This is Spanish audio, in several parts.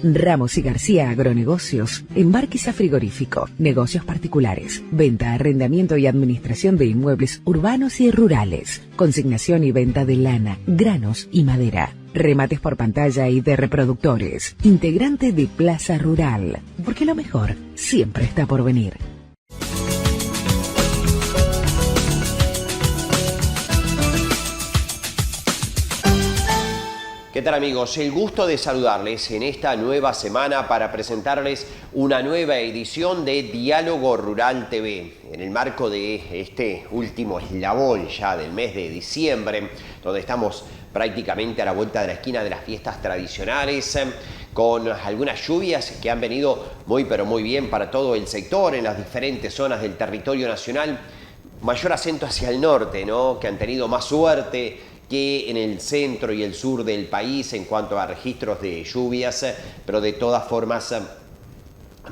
Ramos y García Agronegocios, embarques a frigorífico, negocios particulares, venta, arrendamiento y administración de inmuebles urbanos y rurales, consignación y venta de lana, granos y madera, remates por pantalla y de reproductores, integrante de Plaza Rural, porque lo mejor siempre está por venir. ¿Qué tal, amigos? El gusto de saludarles en esta nueva semana para presentarles una nueva edición de Diálogo Rural TV, en el marco de este último eslabón ya del mes de diciembre, donde estamos prácticamente a la vuelta de la esquina de las fiestas tradicionales, con algunas lluvias que han venido muy pero muy bien para todo el sector en las diferentes zonas del territorio nacional, mayor acento hacia el norte, ¿no?, que han tenido más suerte que en el centro y el sur del país en cuanto a registros de lluvias, pero de todas formas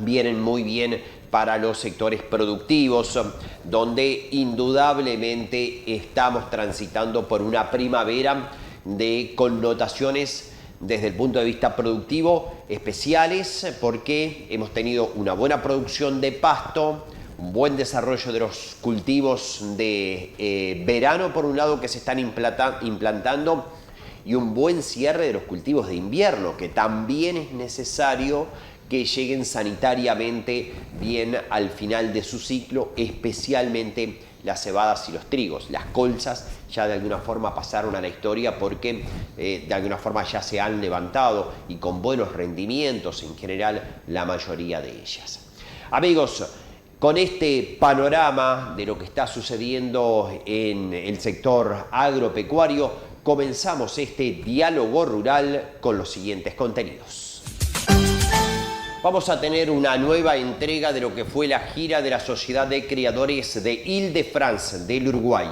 vienen muy bien para los sectores productivos, donde indudablemente estamos transitando por una primavera de connotaciones desde el punto de vista productivo especiales, porque hemos tenido una buena producción de pasto, un buen desarrollo de los cultivos de verano, por un lado, que se están implantando, y un buen cierre de los cultivos de invierno, que también es necesario que lleguen sanitariamente bien al final de su ciclo, especialmente las cebadas y los trigos. Las colzas ya de alguna forma pasaron a la historia porque de alguna forma ya se han levantado y con buenos rendimientos en general la mayoría de ellas. Amigos, con este panorama de lo que está sucediendo en el sector agropecuario, comenzamos este diálogo rural con los siguientes contenidos. Vamos a tener una nueva entrega de lo que fue la gira de la Sociedad de Criadores de Île-de-France del Uruguay,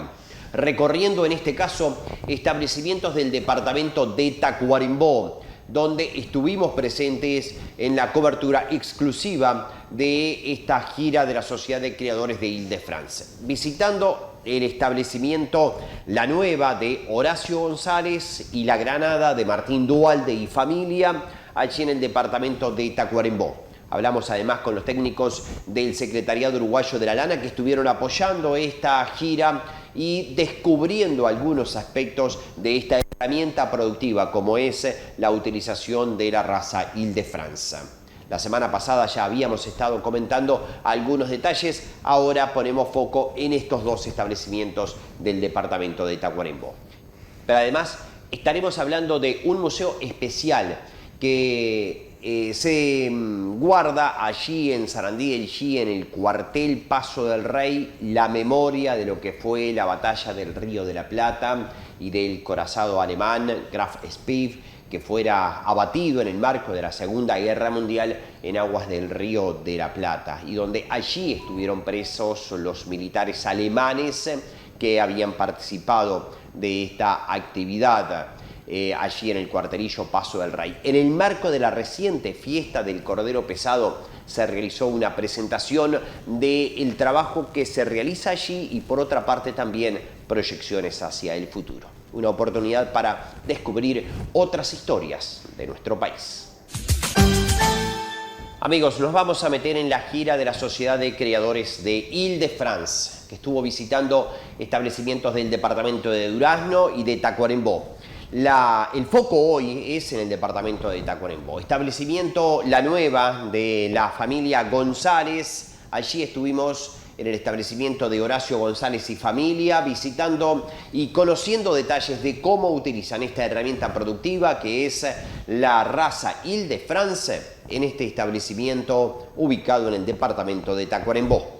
recorriendo en este caso establecimientos del departamento de Tacuarembó, donde estuvimos presentes en la cobertura exclusiva de esta gira de la Sociedad de Criadores de Île-de-France, visitando el establecimiento La Nueva de Horacio González y La Granada de Martín Dualde y familia, allí en el departamento de Tacuarembó. Hablamos además con los técnicos del Secretariado Uruguayo de la Lana, que estuvieron apoyando esta gira y descubriendo algunos aspectos de esta herramienta productiva, como es la utilización de la raza Île-de-France. La semana pasada ya habíamos estado comentando algunos detalles, ahora ponemos foco en estos dos establecimientos del departamento de Tacuarembó. Pero además estaremos hablando de un museo especial que se guarda allí en Sarandí del Chi, en el cuartel Paso del Rey, la memoria de lo que fue la batalla del Río de la Plata y del corazado alemán Graf Spee, que fuera abatido en el marco de la Segunda Guerra Mundial en aguas del Río de la Plata, y donde allí estuvieron presos los militares alemanes que habían participado de esta actividad. Allí en el cuartelillo Paso del Rey. En el marco de la reciente fiesta del Cordero Pesado se realizó una presentación del trabajo que se realiza allí y por otra parte también proyecciones hacia el futuro. Una oportunidad para descubrir otras historias de nuestro país. Amigos, nos vamos a meter en la gira de la Sociedad de Criadores de Île-de-France, que estuvo visitando establecimientos del departamento de Durazno y de Tacuarembó. El foco hoy es en el departamento de Tacuarembó. Establecimiento La Nueva de la familia González. Allí estuvimos en el establecimiento de Horacio González y familia, visitando y conociendo detalles de cómo utilizan esta herramienta productiva que es la raza Île-de-France en este establecimiento ubicado en el departamento de Tacuarembó.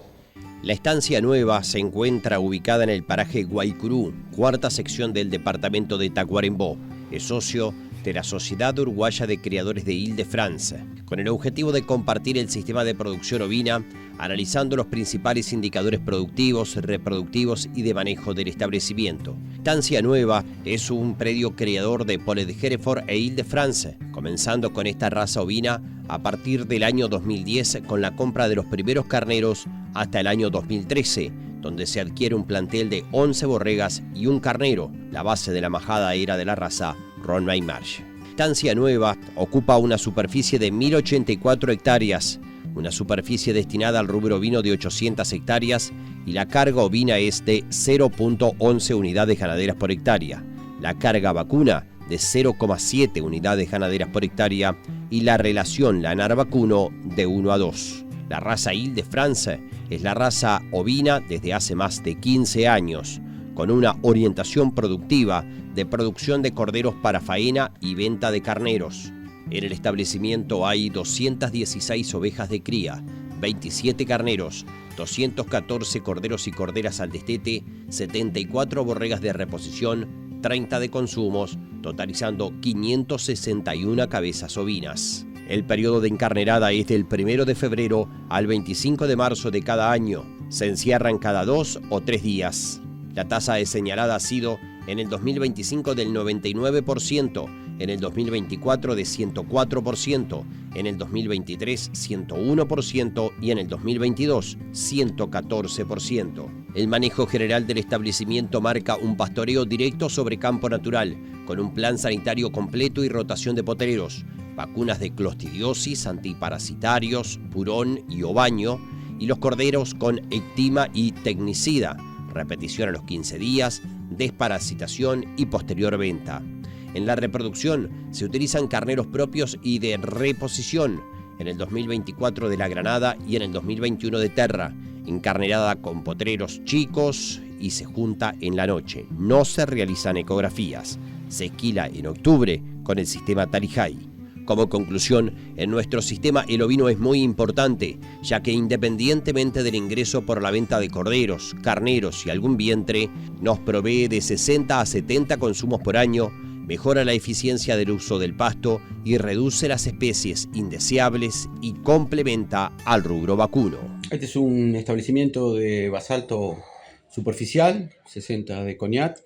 La estancia nueva se encuentra ubicada en el paraje Guaycurú, cuarta sección del departamento de Tacuarembó. Es socio de la Sociedad Uruguaya de Criadores de Île-de-France, con el objetivo de compartir el sistema de producción ovina, analizando los principales indicadores productivos, reproductivos y de manejo del establecimiento. Estancia Nueva es un predio criador de Pole de Hereford e Île-de-France, comenzando con esta raza ovina a partir del año 2010 con la compra de los primeros carneros hasta el año 2013, donde se adquiere un plantel de 11 borregas y un carnero. La base de la majada era de la raza Ron Marsh. Estancia Nueva ocupa una superficie de 1.084 hectáreas, una superficie destinada al rubro ovino de 800 hectáreas y la carga ovina es de 0,11 unidades ganaderas por hectárea, la carga vacuna de 0,7 unidades ganaderas por hectárea y la relación lanar-vacuno de 1 a 2. La raza Ile-de-France es la raza ovina desde hace más de 15 años, con una orientación productiva de producción de corderos para faena y venta de carneros. En el establecimiento hay 216 ovejas de cría, 27 carneros, 214 corderos y corderas al destete, 74 borregas de reposición, 30 de consumos, totalizando 561 cabezas ovinas. El periodo de encarnerada es del 1 de febrero al 25 de marzo de cada año. Se encierran cada 2 o 3 días. La tasa de señalada ha sido en el 2025 del 99%, en el 2024 de 104%, en el 2023 101% y en el 2022 114%. El manejo general del establecimiento marca un pastoreo directo sobre campo natural, con un plan sanitario completo y rotación de potreros, vacunas de clostridiosis, antiparasitarios, purón y ovaño, y los corderos con ectima y tecnicida, repetición a los 15 días, desparasitación y posterior venta. En la reproducción se utilizan carneros propios y de reposición, en el 2024 de la Granada y en el 2021 de Terra, encarnerada con potreros chicos y se junta en la noche. No se realizan ecografías. Se esquila en octubre con el sistema Tarijay. Como conclusión, en nuestro sistema el ovino es muy importante, ya que independientemente del ingreso por la venta de corderos, carneros y algún vientre, nos provee de 60 a 70 consumos por año, mejora la eficiencia del uso del pasto y reduce las especies indeseables y complementa al rubro vacuno. Este es un establecimiento de basalto superficial, 60 de Coñat,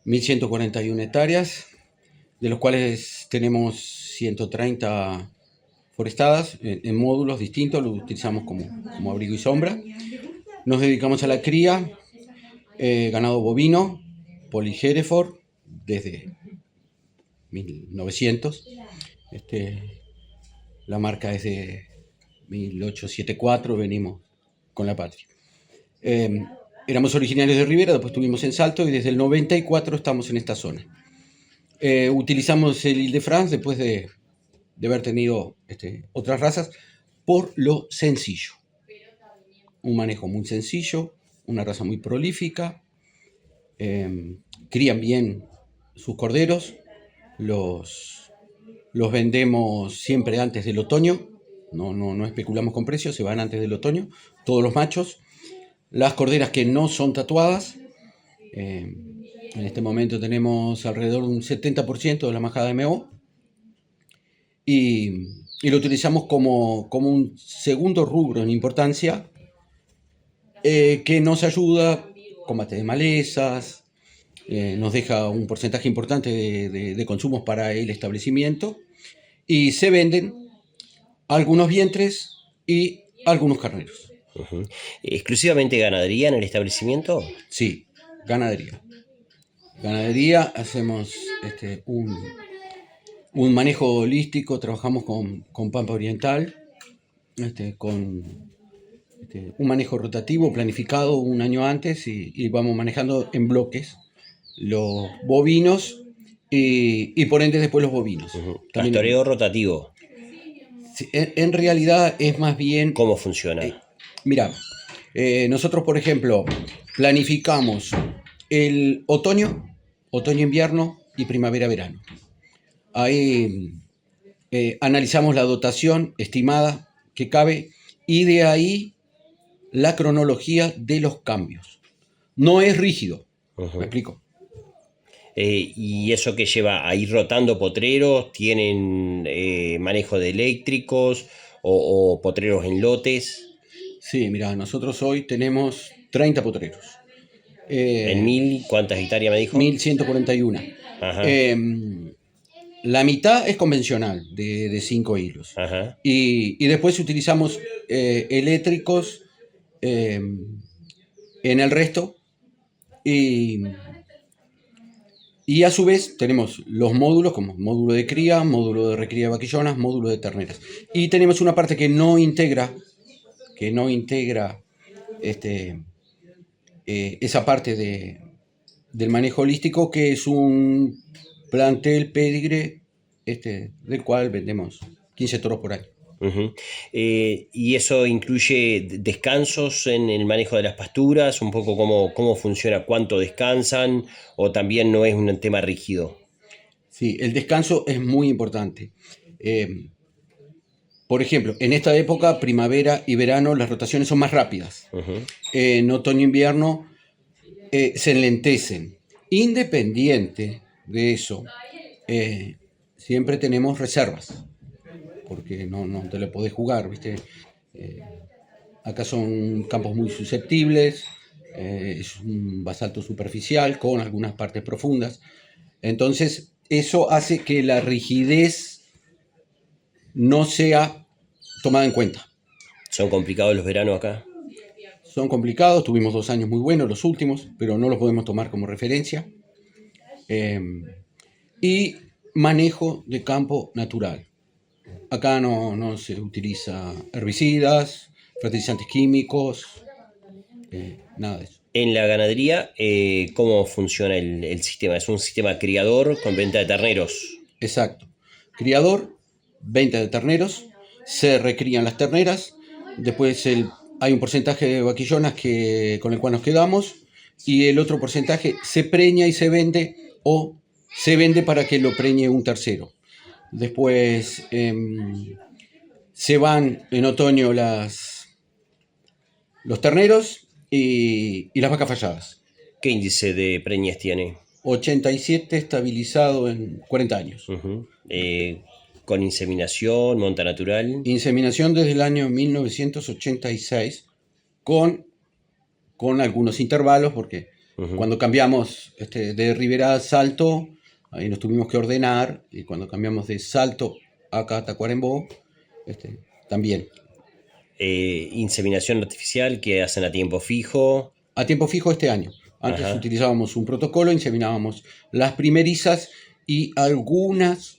1.141 hectáreas, de los cuales tenemos 130 forestadas en módulos distintos, lo utilizamos como abrigo y sombra. Nos dedicamos a la cría, ganado bovino, Poly-Hereford, desde 1900. La marca es de 1874, venimos con la patria. Éramos originarios de Rivera, después estuvimos en Salto y desde el 94 estamos en esta zona. Utilizamos el Ile-de-France después de haber tenido otras razas por lo sencillo. Un manejo muy sencillo, una raza muy prolífica, crían bien sus corderos, los vendemos siempre antes del otoño, no especulamos con precios, se van antes del otoño, todos los machos. Las corderas que no son tatuadas, en este momento tenemos alrededor de un 70% de la majada MO y lo utilizamos como un segundo rubro en importancia que nos ayuda, combate de malezas, nos deja un porcentaje importante de consumos para el establecimiento y se venden algunos vientres y algunos carneros. Uh-huh. ¿Exclusivamente ganadería en el establecimiento? Sí, ganadería. Ganadería, hacemos un manejo holístico, trabajamos con pampa oriental, con un manejo rotativo planificado un año antes y vamos manejando en bloques los bovinos y por ende después los bovinos. Uh-huh. Pastoreo rotativo. Sí, en realidad es más bien... ¿Cómo funciona? Mira, nosotros por ejemplo planificamos el otoño-invierno y primavera-verano. Ahí analizamos la dotación estimada que cabe y de ahí la cronología de los cambios. No es rígido, uh-huh. ¿Me explico? ¿Y eso que lleva a ir rotando potreros? ¿Tienen manejo de eléctricos o potreros en lotes? Sí, mira, nosotros hoy tenemos 30 potreros. ¿En cuántas hectáreas me dijo? 1.141. Ajá. La mitad es convencional, de 5 hilos. Ajá. Y después utilizamos eléctricos en el resto. Y Y a su vez tenemos los módulos como módulo de cría, módulo de recría de vaquillonas, módulo de terneras. Y tenemos una parte que no integra esa parte del manejo holístico, que es un plantel pedigre del cual vendemos 15 toros por año. Ujú. ¿Y eso incluye descansos en el manejo de las pasturas? Un poco cómo funciona, cuánto descansan, o también no es un tema rígido. Sí, el descanso es muy importante. Por ejemplo, en esta época, primavera y verano, las rotaciones son más rápidas. Ujú. En otoño e invierno se enlentecen. Independiente de eso, siempre tenemos reservas, porque no te lo podés jugar, ¿viste? Acá son campos muy susceptibles, es un basalto superficial con algunas partes profundas. Entonces, eso hace que la rigidez no sea tomada en cuenta. ¿Son complicados los veranos acá? Son complicados, tuvimos 2 años muy buenos, los últimos, pero no los podemos tomar como referencia. Y manejo de campo natural. Acá no se utiliza herbicidas, fertilizantes químicos, nada de eso. En la ganadería, ¿cómo funciona el sistema? ¿Es un sistema criador con venta de terneros? Exacto. Criador, venta de terneros, se recrían las terneras, después hay un porcentaje de vaquillonas con el cual nos quedamos, y el otro porcentaje se preña y se vende, o se vende para que lo preñe un tercero. Después se van en otoño los terneros y las vacas falladas. ¿Qué índice de preñez tiene? 87 estabilizado en 40 años. Ujú. Con inseminación, monta natural. Inseminación desde el año 1986 con algunos intervalos, porque cuando cambiamos de Ribera a Salto, ahí nos tuvimos que ordenar, y cuando cambiamos de Salto a Tacuarembó, también. Inseminación artificial que hacen a tiempo fijo. A tiempo fijo este año. Antes Ajá. utilizábamos un protocolo, inseminábamos las primerizas y algunas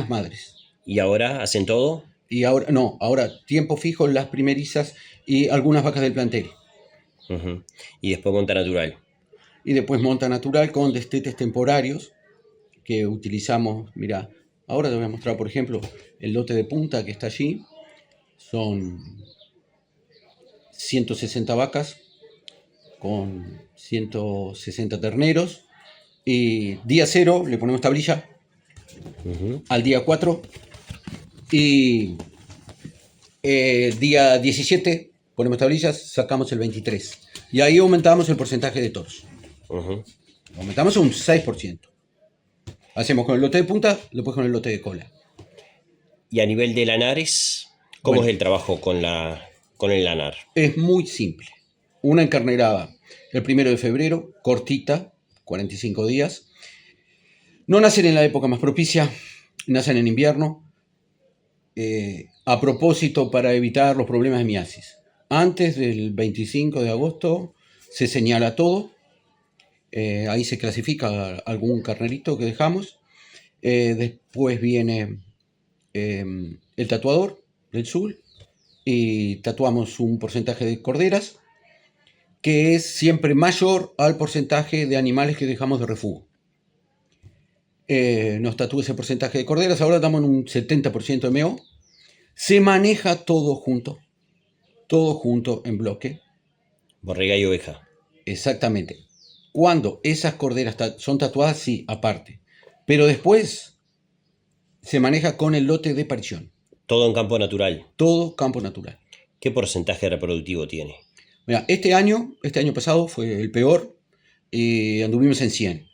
madres. ¿Y ahora hacen todo? Y ahora tiempo fijo las primerizas y algunas vacas del plantel. Ujú. Y después monta natural. Y después monta natural con destetes temporarios que utilizamos. Mira, ahora te voy a mostrar, por ejemplo, el lote de punta que está allí. Son 160 vacas con 160 terneros. Y día 0 le ponemos tablilla. Al día 4. Y día 17 ponemos tablillas, sacamos el 23. Y ahí aumentamos el porcentaje de toros. Aumentamos un 6%. Hacemos con el lote de punta, después con el lote de cola. Y a nivel de lanares, ¿cómo Bueno, es el trabajo con el lanar? es muy simple. Una encarnerada el 1 de febrero, cortita, 45 días. No nacen en la época más propicia, nacen en invierno. A propósito, para evitar los problemas de miasis. Antes del 25 de agosto se señala todo. Ahí se clasifica algún carnerito que dejamos. Después viene el tatuador del sur y tatuamos un porcentaje de corderas que es siempre mayor al porcentaje de animales que dejamos de refugio. Nos tatúa ese porcentaje de corderas. Ahora estamos en un 70% de MO. Se maneja todo junto en bloque. Borrega y oveja. Exactamente. Cuando esas corderas son tatuadas, sí, aparte. Pero después se maneja con el lote de parición. Todo en campo natural. Todo campo natural. ¿Qué porcentaje reproductivo tiene? Mira, este año pasado fue el peor y anduvimos en 100.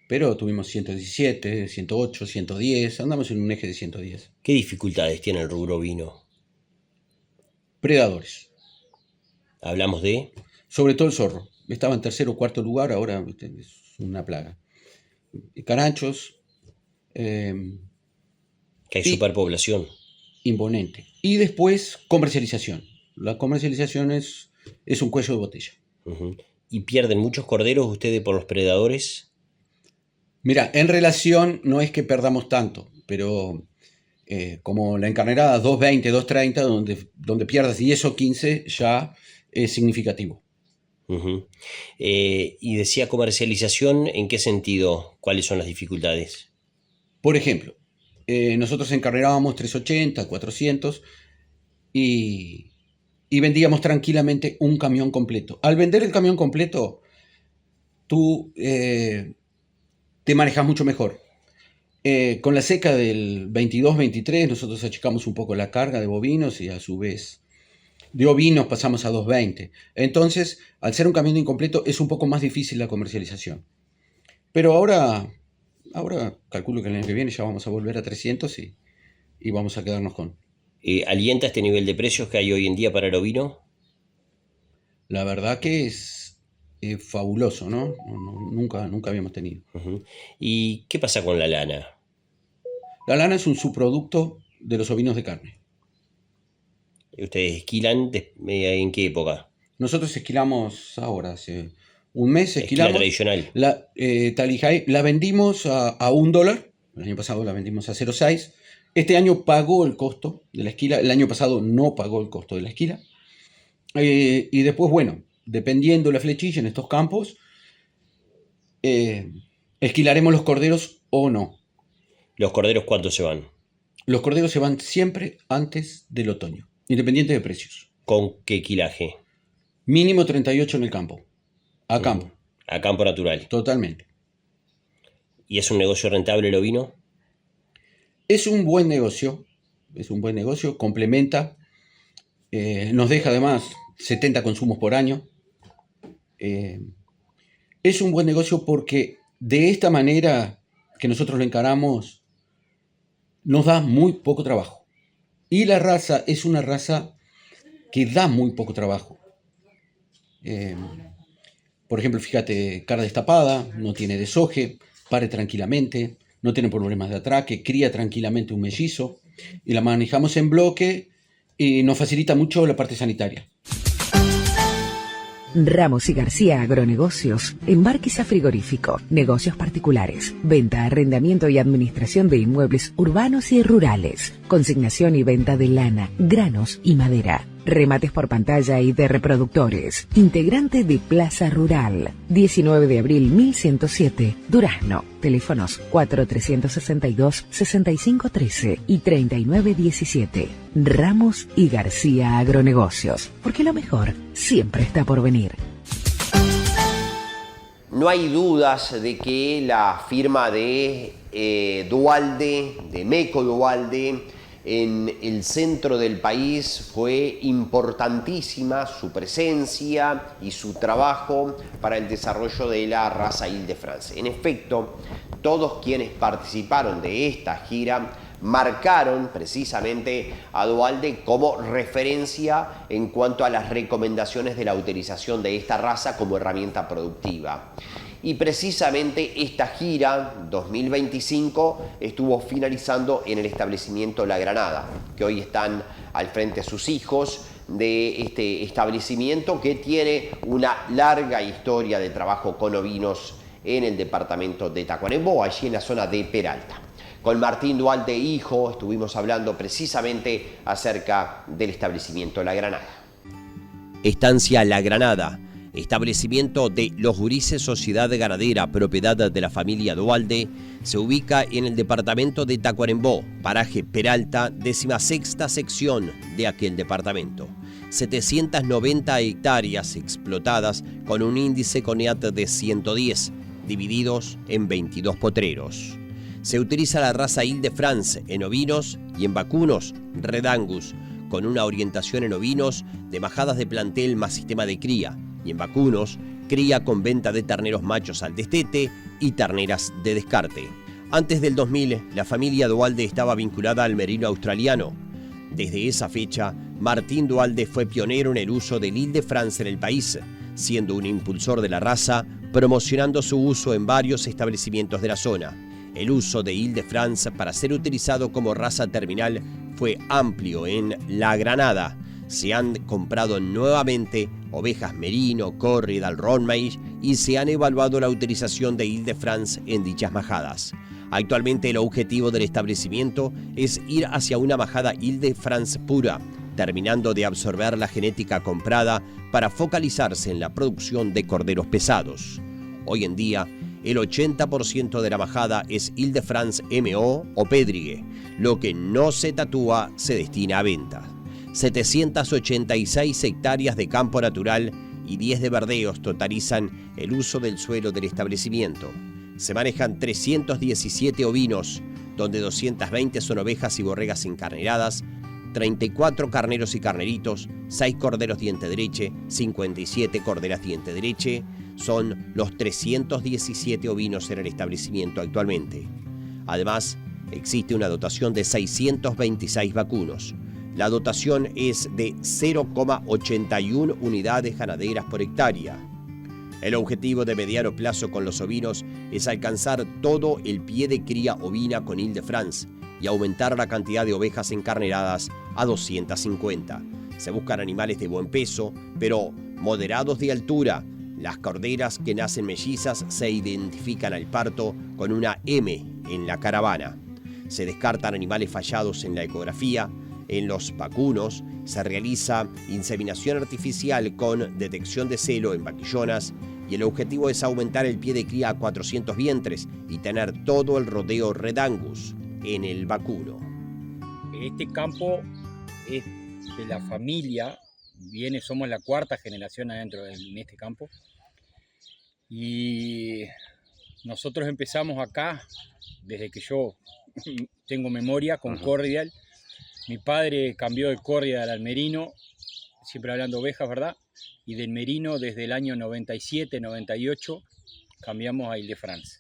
Pero tuvimos 117, 108, 110, andamos en un eje de 110. ¿Qué dificultades tiene el rubro ovino? Predadores. Hablamos de... Sobre todo el zorro. Estaba en tercer o cuarto lugar, ahora es una plaga. Caranchos. que hay superpoblación. Imponente. Y después comercialización. La comercialización es un cuello de botella. ¿Y pierden muchos corderos ustedes por los predadores? Mira, en relación no es que perdamos tanto, pero como la encarnerada 220, 230, donde pierdas 10 o 15 ya es significativo. Ujú. Y decía comercialización, ¿en qué sentido? ¿Cuáles son las dificultades? Por ejemplo, nosotros encarnerábamos 380, 400 y, y vendíamos tranquilamente un camión completo. Al vender el camión completo, tú te manejas mucho mejor. Con la seca del 22-23 nosotros achicamos un poco la carga de bovinos y a su vez de ovinos pasamos a 220. Entonces, al ser un camión incompleto es un poco más difícil la comercialización. Pero ahora calculo que el año que viene ya vamos a volver a 300 y vamos a quedarnos con. ¿Alienta este nivel de precios que hay hoy en día para el ovino? La verdad que es fabuloso, ¿no? Nunca habíamos tenido. Ujú. ¿Y qué pasa con la lana? La lana es un subproducto de los ovinos de carne. ¿Ustedes esquilan en qué época? Nosotros esquilamos ahora, hace un mes Esquila esquilamos. tradicional. Talijay la vendimos a $1. El año pasado la vendimos a 0,6. Este año pagó el costo de la esquila. El año pasado no pagó el costo de la esquila. Y después, bueno, dependiendo la flechilla en estos campos, esquilaremos los corderos o no. ¿Los corderos cuántos se van? Los corderos se van siempre antes del otoño, independiente de precios. ¿Con qué quilaje? Mínimo 38 en el campo. A campo. A campo natural. Totalmente. ¿Y es un negocio rentable el ovino? Es un buen negocio. Complementa. Nos deja además 70 consumos por año. Es un buen negocio porque de esta manera que nosotros lo encaramos, nos da muy poco trabajo. Y la raza es una raza que da muy poco trabajo. Por ejemplo, fíjate, cara destapada, no tiene deshoje, pare tranquilamente, no tiene problemas de atraque, cría tranquilamente un mellizo y la manejamos en bloque y nos facilita mucho la parte sanitaria. Ramos y García Agronegocios, Embarquiza Frigorífico, negocios particulares, venta, arrendamiento y administración de inmuebles urbanos y rurales, consignación y venta de lana, granos y madera, remates por pantalla y de reproductores, integrante de Plaza Rural, 19 de abril 1107, Durazno, teléfonos 4362-6513 y 3917. Ramos y García Agronegocios, porque lo mejor siempre está por venir. No hay dudas de que la firma de Duhalde, de Meco Duhalde, en el centro del país fue importantísima su presencia y su trabajo para el desarrollo de la raza Ile-de-France. En efecto, todos quienes participaron de esta gira marcaron precisamente a Duhalde como referencia en cuanto a las recomendaciones de la utilización de esta raza como herramienta productiva. Y precisamente esta gira 2025 estuvo finalizando en el establecimiento La Granada, que hoy están al frente sus hijos de este establecimiento que tiene una larga historia de trabajo con ovinos en el departamento de Tacuarembó, allí en la zona de Peralta. Con Martín Duhalde, hijo, estuvimos hablando precisamente acerca del establecimiento La Granada. Estancia La Granada, establecimiento de Los Gurises Sociedad Ganadera, propiedad de la familia Duhalde, se ubica en el departamento de Tacuarembó, paraje Peralta, 16ª sección de aquel departamento. 790 hectáreas explotadas con un índice CONEAT de 110, divididos en 22 potreros. Se utiliza la raza Ile-de-France en ovinos y en vacunos Red Angus, con una orientación en ovinos de majadas de plantel más sistema de cría, y en vacunos, cría con venta de terneros machos al destete y terneras de descarte. Antes del 2000, la familia Duhalde estaba vinculada al merino australiano. Desde esa fecha, Martín Duhalde fue pionero en el uso del Ile-de-France en el país, siendo un impulsor de la raza, promocionando su uso en varios establecimientos de la zona. El uso de Ile-de-France para ser utilizado como raza terminal fue amplio en La Granada. Se han comprado nuevamente ovejas merino, corridal, ronmail y se han evaluado la utilización de Ile-de-France en dichas majadas. Actualmente el objetivo del establecimiento es ir hacia una majada Ile-de-France pura, terminando de absorber la genética comprada para focalizarse en la producción de corderos pesados. Hoy en día, el 80% de la majada es Ile-de-France MO o Pédrigue. Lo que no se tatúa se destina a venta. 786 hectáreas de campo natural y 10 de verdeos totalizan el uso del suelo del establecimiento. Se manejan 317 ovinos, donde 220 son ovejas y borregas encarneradas, 34 carneros y carneritos, 6 corderos diente de leche, 57 corderas diente de leche. Son los 317 ovinos en el establecimiento actualmente. Además, existe una dotación de 626 vacunos. La dotación es de 0,81 unidades ganaderas por hectárea. El objetivo de mediano plazo con los ovinos es alcanzar todo el pie de cría ovina con Ile-de-France y aumentar la cantidad de ovejas encarneradas a 250. Se buscan animales de buen peso, pero moderados de altura. Las corderas que nacen mellizas se identifican al parto con una M en la caravana. Se descartan animales fallados en la ecografía. En los vacunos se realiza inseminación artificial con detección de celo en vaquillonas y el objetivo es aumentar el pie de cría a 400 vientres y tener todo el rodeo Red Angus en el vacuno. Este campo es de la familia, somos la cuarta generación adentro en este campo y nosotros empezamos acá desde que yo tengo memoria con cordial. Mi padre cambió de cordial al merino, siempre hablando ovejas, ¿verdad? Y del merino desde el año 97, 98 cambiamos a Ile-de-France.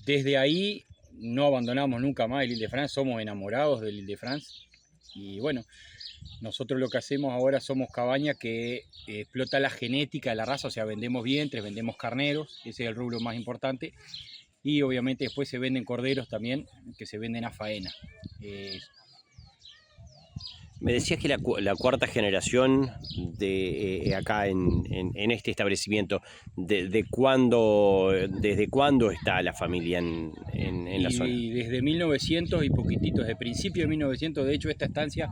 Desde ahí no abandonamos nunca más el Ile-de-France, somos enamorados del Ile-de-France. Y bueno, nosotros lo que hacemos ahora somos cabaña que explota la genética de la raza, o sea, vendemos vientres, vendemos carneros, ese es el rubro más importante. Y obviamente después se venden corderos también, que se venden a faena. Me decías que la cuarta generación de acá en este establecimiento, ¿desde cuándo está la familia en la zona? Y desde 1900 y poquitito, desde principio de 1900, de hecho esta estancia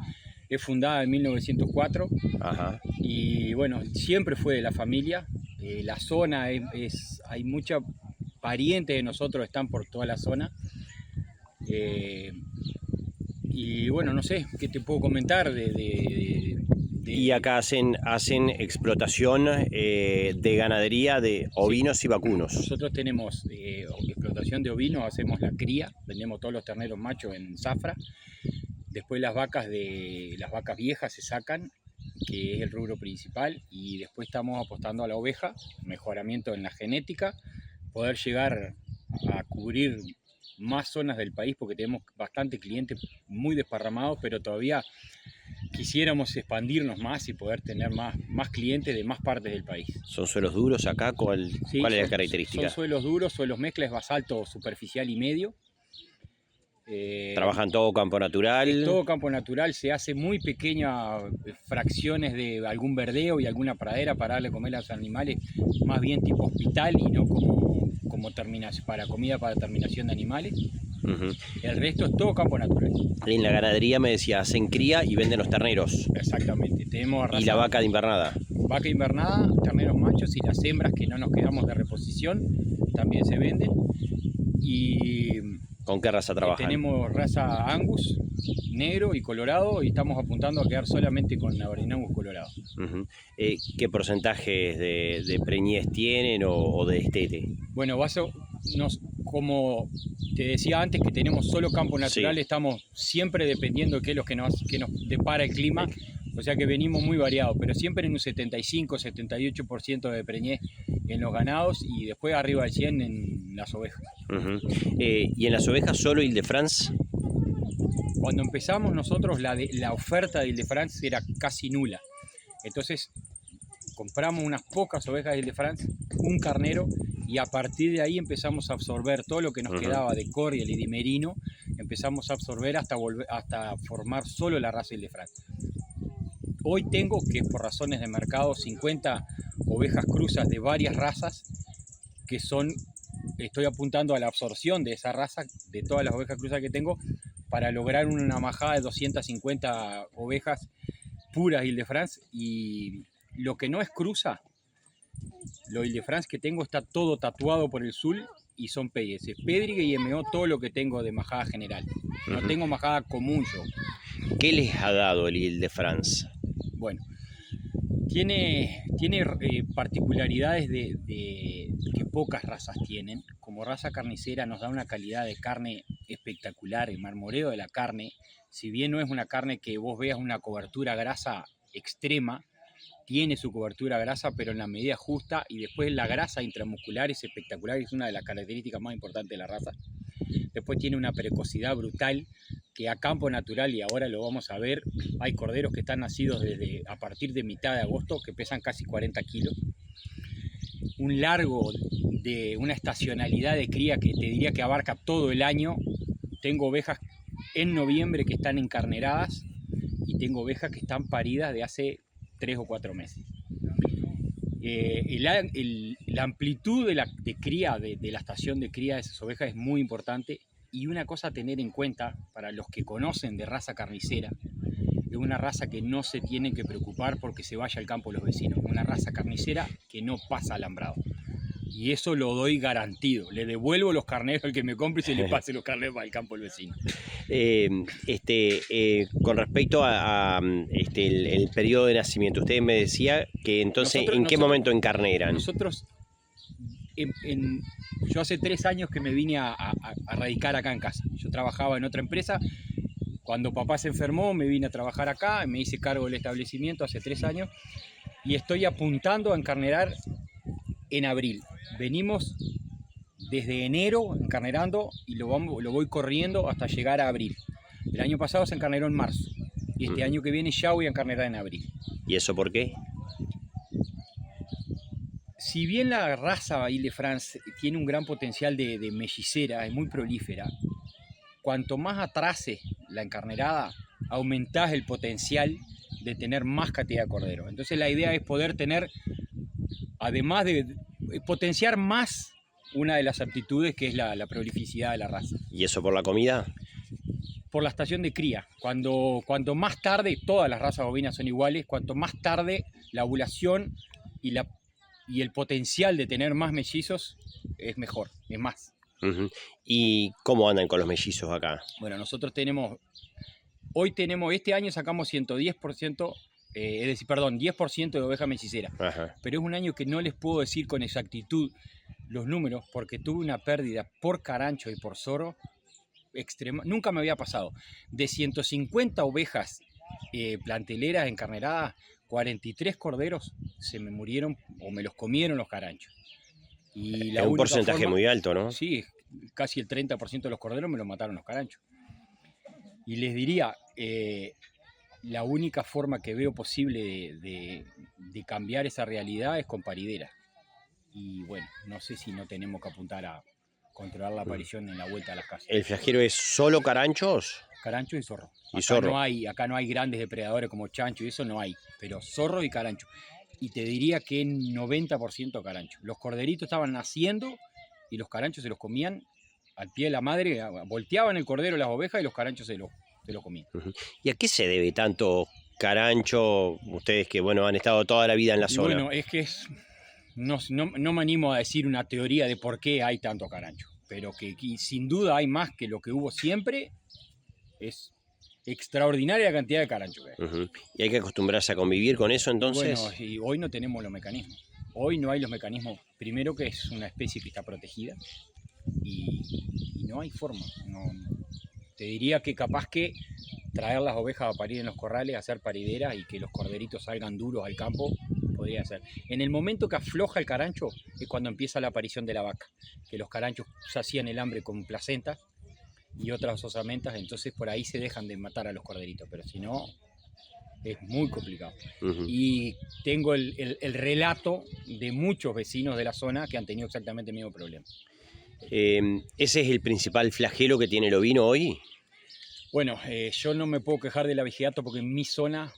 es fundada en 1904. Ajá. Y bueno, siempre fue de la familia. La zona hay muchos parientes de nosotros, están por toda la zona. Y bueno, no sé, ¿qué te puedo comentar Y acá hacen explotación de ganadería de ovinos y vacunos. Nosotros tenemos explotación de ovinos, hacemos la cría, vendemos todos los terneros machos en zafra. Después las vacas viejas se sacan, que es el rubro principal. Y después estamos apostando a la oveja, mejoramiento en la genética, poder llegar a cubrir más zonas del país porque tenemos bastante clientes muy desparramados, pero todavía quisiéramos expandirnos más y poder tener más clientes de más partes del país. ¿Son suelos duros acá? ¿Cuál es la característica? Son suelos duros, suelos mezclas, basalto superficial y medio. ¿Trabajan todo campo natural? Todo campo natural, se hace muy pequeñas fracciones de algún verdeo y alguna pradera para darle a comer a los animales, más bien tipo hospital y no como para comida para terminación de animales. El resto es todo campo natural. En la ganadería me decía, hacen cría y venden los terneros. Exactamente. ¿Y la vaca de invernada? Vaca invernada, terneros machos y las hembras que no nos quedamos de reposición también se venden. Y ¿con qué raza trabajan? Tenemos raza Angus, negro y colorado, y estamos apuntando a quedar solamente con Aberdeen Angus colorado. ¿Qué porcentajes de preñez tienen o de destete? Bueno, como te decía antes que tenemos solo campo natural, sí. Estamos siempre dependiendo de qué es lo que nos depara el clima, o sea que venimos muy variados, pero siempre en un 75-78% de preñez en los ganados y después arriba del 100 en las ovejas. ¿Y en las ovejas solo Ile-de-France? Cuando empezamos nosotros la oferta de Ile-de-France era casi nula, entonces compramos unas pocas ovejas de Ile-de-France, un carnero, y a partir de ahí empezamos a absorber todo lo que nos quedaba de cordial y de merino, empezamos a absorber hasta formar solo la raza Ile-de-France. hoy tengo, que por razones de mercado, 50 ovejas cruzas de varias razas, que estoy apuntando a la absorción de esa raza, de todas las ovejas cruzas que tengo, para lograr una majada de 250 ovejas puras Ile-de-France. Y lo que no es cruza, lo Ile-de-France que tengo está todo tatuado por el sul y son PS, Pedrigue y MO, todo lo que tengo de majada general. No tengo majada común yo. ¿Qué les ha dado el Ile-de-France? Bueno, tiene particularidades que pocas razas tienen. Como raza carnicera nos da una calidad de carne espectacular. El marmoreo de la carne, si bien no es una carne que vos veas una cobertura grasa extrema, tiene su cobertura grasa, pero en la medida justa, y después la grasa intramuscular es espectacular, es una de las características más importantes de la raza. Después tiene una precocidad brutal, que a campo natural, y ahora lo vamos a ver, hay corderos que están nacidos a partir de mitad de agosto, que pesan casi 40 kilos. Un largo de una estacionalidad de cría que te diría que abarca todo el año. Tengo ovejas en noviembre que están encarneradas, y tengo ovejas que están paridas de hace 3 o 4 meses. La amplitud de cría, de la estación de cría de esas ovejas es muy importante. Y una cosa a tener en cuenta para los que conocen de raza carnicera, es una raza que no se tienen que preocupar porque se vaya al campo los vecinos. Una raza carnicera que no pasa alambrado. Y eso lo doy garantido. Le devuelvo los carneros al que me compre y se le pase los carneros al campo al vecino. Con respecto a el periodo de nacimiento, usted me decía que entonces, ¿en qué momento encarneran? Nosotros, yo hace 3 años que me vine a radicar acá en casa. Yo trabajaba en otra empresa. Cuando papá se enfermó, me vine a trabajar acá, me hice cargo del establecimiento hace 3 años y estoy apuntando a encarnerar en abril. Venimos desde enero encarnerando y lo voy corriendo hasta llegar a abril. El año pasado se encarneró en marzo y este año que viene ya voy a encarnerar en abril. ¿Y eso por qué? Si bien la raza Ile-de-France tiene un gran potencial de mellicera, es muy prolífera, cuanto más atrase la encarnerada, aumentás el potencial de tener más cantidad de cordero. Entonces la idea es poder tener, además de potenciar más una de las aptitudes que es la prolificidad de la raza. ¿Y eso por la comida? Por la estación de cría. Cuanto más tarde, todas las razas bovinas son iguales, cuanto más tarde la ovulación y el potencial de tener más mellizos es mejor, es más. ¿Y cómo andan con los mellizos acá? Bueno, nosotros este año sacamos 110%, es decir, perdón, 10% de oveja mellizera. Pero es un año que no les puedo decir con exactitud los números, porque tuve una pérdida por carancho y por zorro extrema. Nunca me había pasado. De 150 ovejas planteleras encarneradas, 43 corderos se me murieron o me los comieron los caranchos. Y es un porcentaje muy alto, ¿no? Sí, casi el 30% de los corderos me los mataron los caranchos. Y les diría, la única forma que veo posible de cambiar esa realidad es con parideras. Y bueno, no sé si no tenemos que apuntar a controlar la aparición en la vuelta a las casas. ¿El flagelo es solo caranchos? Carancho y zorro. ¿Y zorro? Acá no hay grandes depredadores como chancho y eso no hay, pero zorro y carancho. Y te diría que en 90% carancho. Los corderitos estaban naciendo y los caranchos se los comían al pie de la madre, volteaban el cordero las ovejas y los caranchos se lo comían. ¿Y a qué se debe tanto carancho? Ustedes que bueno han estado toda la vida en la zona. Bueno, es que no me animo a decir una teoría de por qué hay tanto carancho, pero que sin duda hay más que lo que hubo siempre. Es extraordinaria la cantidad de carancho que hay. ¿Y hay que acostumbrarse a convivir con eso entonces? Bueno, y hoy no tenemos los mecanismos. Hoy no hay los mecanismos. Primero que es una especie que está protegida y no hay forma. Te diría que capaz que traer las ovejas a parir en los corrales, hacer parideras y que los corderitos salgan duros al campo, podría ser. En el momento que afloja el carancho es cuando empieza la aparición de la vaca, que los caranchos hacían el hambre con placentas y otras osamentas, entonces por ahí se dejan de matar a los corderitos, pero si no, es muy complicado. Y tengo el relato de muchos vecinos de la zona que han tenido exactamente el mismo problema. ¿Ese es el principal flagelo que tiene el ovino hoy? Bueno, yo no me puedo quejar del abigeato porque en mi zona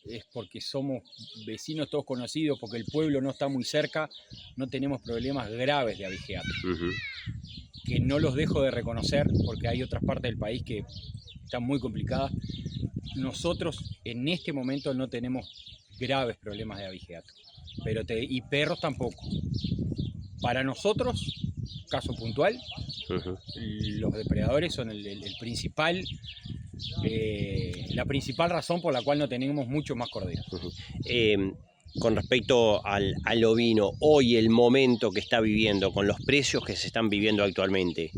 es porque somos vecinos todos conocidos, porque el pueblo no está muy cerca, no tenemos problemas graves de abigeato. Que no los dejo de reconocer porque hay otras partes del país que están muy complicadas. Nosotros en este momento no tenemos graves problemas de abigeato, y perros tampoco. Para nosotros, caso puntual, los depredadores son el principal, la principal razón por la cual no tenemos muchos más corderos. Con respecto al ovino, hoy el momento que está viviendo, con los precios que se están viviendo actualmente,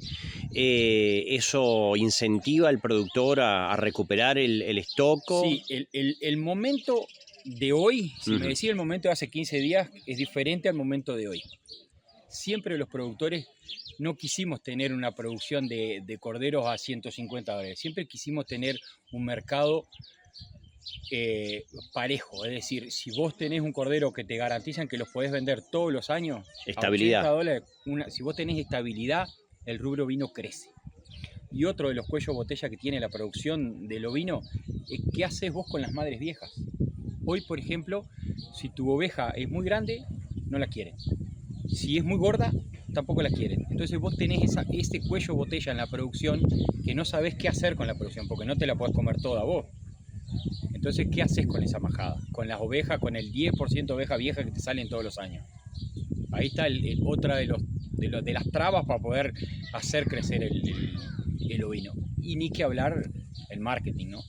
¿eso incentiva al productor a recuperar el stock? Sí, el momento de hoy, si me decía el momento de hace 15 días, es diferente al momento de hoy. Siempre los productores no quisimos tener una producción de corderos a $150, siempre quisimos tener un mercado parejo, es decir, si vos tenés un cordero que te garantizan que los podés vender todos los años, estabilidad. a $80, si vos tenés estabilidad, el rubro ovino crece. Y otro de los cuellos botella que tiene la producción del ovino es qué haces vos con las madres viejas. Hoy, por ejemplo, si tu oveja es muy grande, no la quieren. Si es muy gorda, tampoco la quieren. Entonces vos tenés este cuello botella en la producción que no sabés qué hacer con la producción, porque no te la podés comer toda vos. Entonces, ¿qué haces con esa majada? Con las ovejas, con el 10% de oveja vieja que te salen todos los años. Ahí está otra de las trabas para poder hacer crecer el ovino. Y ni que hablar el marketing, ¿no?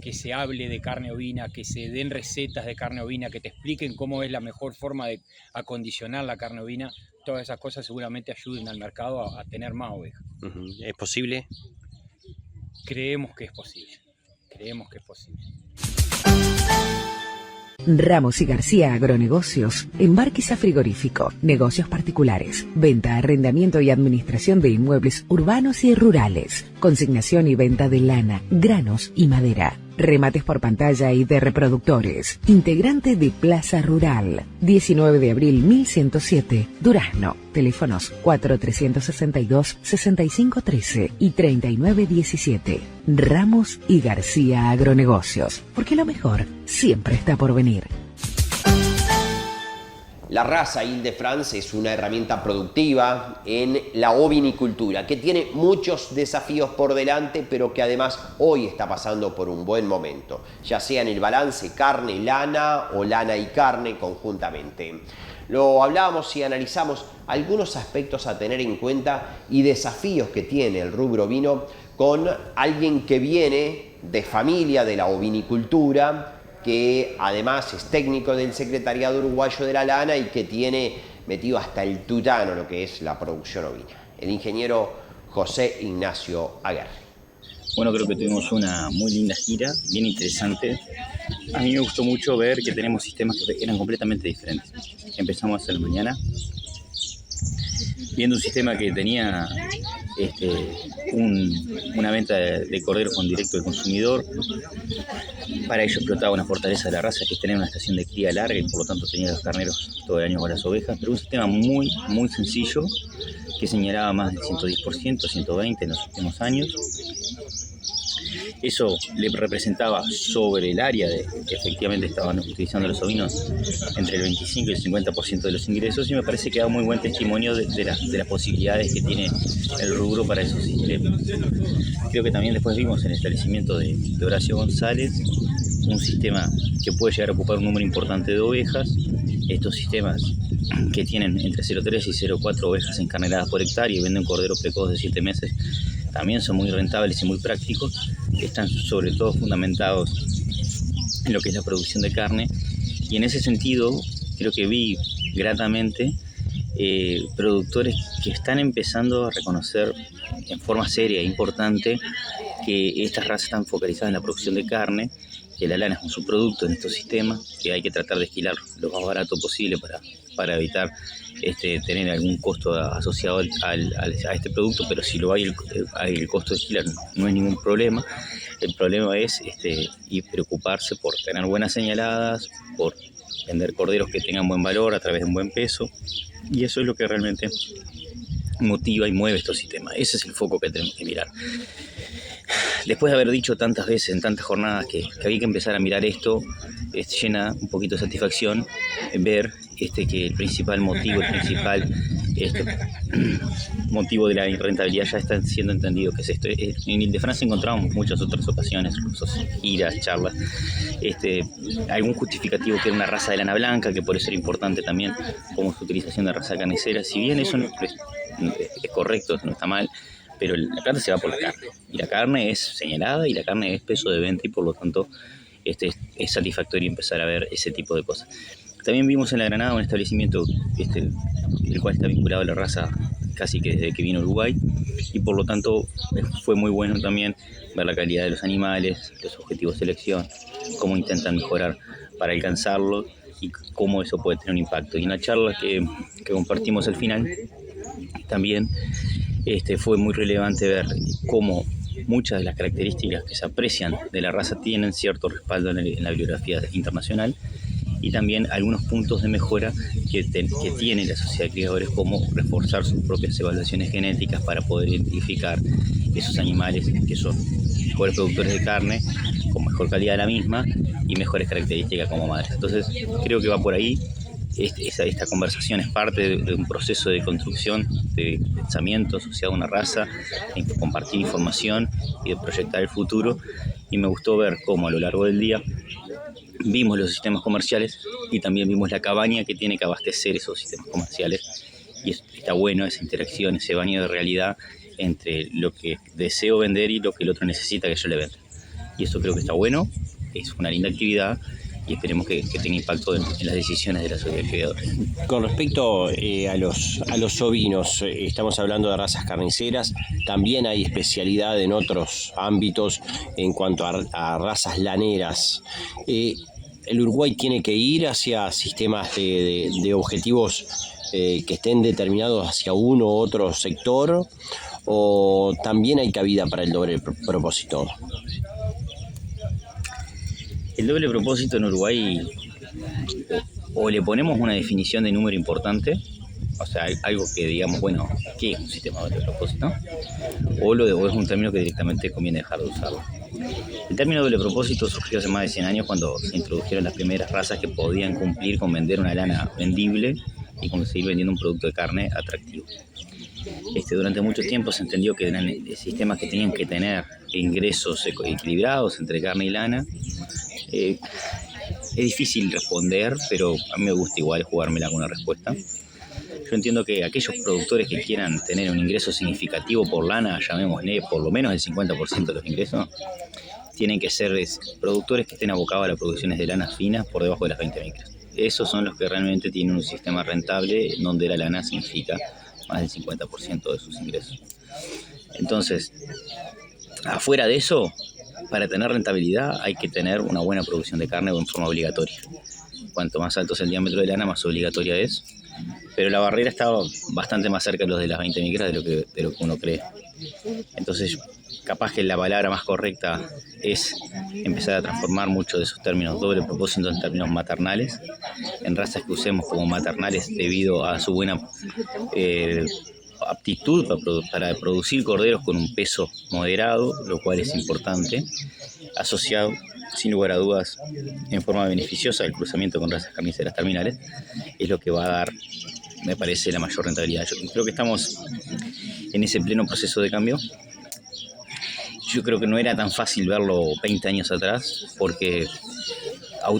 Que se hable de carne ovina, que se den recetas de carne ovina, que te expliquen cómo es la mejor forma de acondicionar la carne ovina. Todas esas cosas seguramente ayuden al mercado a tener más ovejas. ¿Es posible? Creemos que es posible. Creemos que es posible. Ramos y García Agronegocios, Embarquiza Frigorífico, negocios particulares, venta, arrendamiento y administración de inmuebles urbanos y rurales, consignación y venta de lana, granos y madera, remates por pantalla y de reproductores, integrante de Plaza Rural, 19 de abril 1107, Durazno, teléfonos 4362-6513 y 3917. Ramos y García Agronegocios, porque lo mejor siempre está por venir. La raza Ile-de-France es una herramienta productiva en la ovinicultura que tiene muchos desafíos por delante, pero que además hoy está pasando por un buen momento, ya sea en el balance carne-lana o lana y carne conjuntamente. Lo hablábamos y analizamos algunos aspectos a tener en cuenta y desafíos que tiene el rubro ovino con alguien que viene de familia de la ovinicultura, que además es técnico del Secretariado Uruguayo de la Lana y que tiene metido hasta el tutano lo que es la producción ovina. El ingeniero José Ignacio Aguerri. Bueno, creo que tuvimos una muy linda gira, bien interesante. A mí me gustó mucho ver que tenemos sistemas que eran completamente diferentes. Empezamos a la mañana viendo un sistema que tenía una venta de corderos con directo del consumidor. Para ello explotaba una fortaleza de la raza, que es tener una estación de cría larga y por lo tanto tenía los carneros todo el año con las ovejas, pero un sistema muy, muy sencillo que señalaba más del 110%, 120% en los últimos años. Eso le representaba sobre el área que efectivamente estaban utilizando los ovinos entre el 25 y el 50% de los ingresos, y me parece que da muy buen testimonio de las posibilidades que tiene el rubro para esos sistemas. Creo que también después vimos en el establecimiento de Horacio González un sistema que puede llegar a ocupar un número importante de ovejas. Estos sistemas que tienen entre 0,3 y 0,4 ovejas encarneradas por hectárea y venden cordero precoz de 7 meses también son muy rentables y muy prácticos. Están sobre todo fundamentados en lo que es la producción de carne, y en ese sentido creo que vi gratamente productores que están empezando a reconocer en forma seria e importante que estas razas están focalizadas en la producción de carne, que la lana es un subproducto en estos sistemas, que hay que tratar de esquilar lo más barato posible para evitar tener algún costo asociado a este producto, pero si lo hay el costo de esquilar no es ningún problema. El problema es y preocuparse por tener buenas señaladas, por vender corderos que tengan buen valor a través de un buen peso, y eso es lo que realmente motiva y mueve estos sistemas. Ese es el foco que tenemos que mirar. después de haber dicho tantas veces en tantas jornadas que había que empezar a mirar esto, llena un poquito de satisfacción ver que el principal motivo, motivo de la rentabilidad ya está siendo entendido, que es esto. En Ile-de-France encontramos muchas otras ocasiones, giras, charlas, algún justificativo que era una raza de lana blanca, que por eso era importante también como su utilización de raza carnicera. Si bien eso es correcto, no está mal, pero la plata se va por la carne, y la carne es señalada y la carne es peso de venta, y por lo tanto es satisfactorio empezar a ver ese tipo de cosas. También vimos en La Granada un establecimiento el cual está vinculado a la raza casi que desde que vino a Uruguay, y por lo tanto fue muy bueno también ver la calidad de los animales, los objetivos de selección, cómo intentan mejorar para alcanzarlo y cómo eso puede tener un impacto. Y en la charla que compartimos al final también fue muy relevante ver cómo muchas de las características que se aprecian de la raza tienen cierto respaldo en la bibliografía internacional, y también algunos puntos de mejora que tiene la sociedad de criadores, como reforzar sus propias evaluaciones genéticas para poder identificar esos animales que son mejores productores de carne, con mejor calidad de la misma y mejores características como madres. Entonces creo que va por ahí. Esta conversación es parte de un proceso de construcción de pensamiento asociado a una raza, de compartir información y de proyectar el futuro, y me gustó ver cómo a lo largo del día vimos los sistemas comerciales y también vimos la cabaña que tiene que abastecer esos sistemas comerciales, y está bueno esa interacción, ese baño de realidad entre lo que deseo vender y lo que el otro necesita que yo le venda. Y eso creo que está bueno, es una linda actividad, y esperemos que tenga impacto en las decisiones de la sociedad de criadores. Con respecto a los ovinos, estamos hablando de razas carniceras, también hay especialidad en otros ámbitos en cuanto a razas laneras. ¿El Uruguay tiene que ir hacia sistemas de objetivos que estén determinados hacia uno u otro sector, o también hay cabida para el doble propósito? El doble propósito en Uruguay, o le ponemos una definición de número importante, o sea, algo que digamos, bueno, ¿qué es un sistema de doble propósito? O es un término que directamente conviene dejar de usarlo. El término doble propósito surgió hace más de 100 años, cuando se introdujeron las primeras razas que podían cumplir con vender una lana vendible y conseguir vendiendo un producto de carne atractivo. Durante mucho tiempo se entendió que eran sistemas que tenían que tener ingresos equilibrados entre carne y lana. Es difícil responder, pero a mí me gusta igual jugármela con una respuesta. Yo entiendo que aquellos productores que quieran tener un ingreso significativo por lana, llamémosle por lo menos el 50% de los ingresos, tienen que ser productores que estén abocados a las producciones de lanas finas por debajo de las 20 micras. Esos son los que realmente tienen un sistema rentable donde la lana significa más del 50% de sus ingresos. Entonces, afuera de eso, para tener rentabilidad hay que tener una buena producción de carne en forma obligatoria. Cuanto más alto es el diámetro de lana, más obligatoria es. Pero la barrera está bastante más cerca de los de las 20 micras de lo que uno cree. Entonces, capaz que la palabra más correcta es empezar a transformar muchos de esos términos doble propósito en términos maternales, en razas que usemos como maternales debido a su buena aptitud para producir corderos con un peso moderado, lo cual es importante, asociado sin lugar a dudas en forma beneficiosa al cruzamiento con razas carniceras terminales, es lo que va a dar, me parece, la mayor rentabilidad. Yo creo que estamos en ese pleno proceso de cambio. Yo creo que no era tan fácil verlo 20 años atrás, porque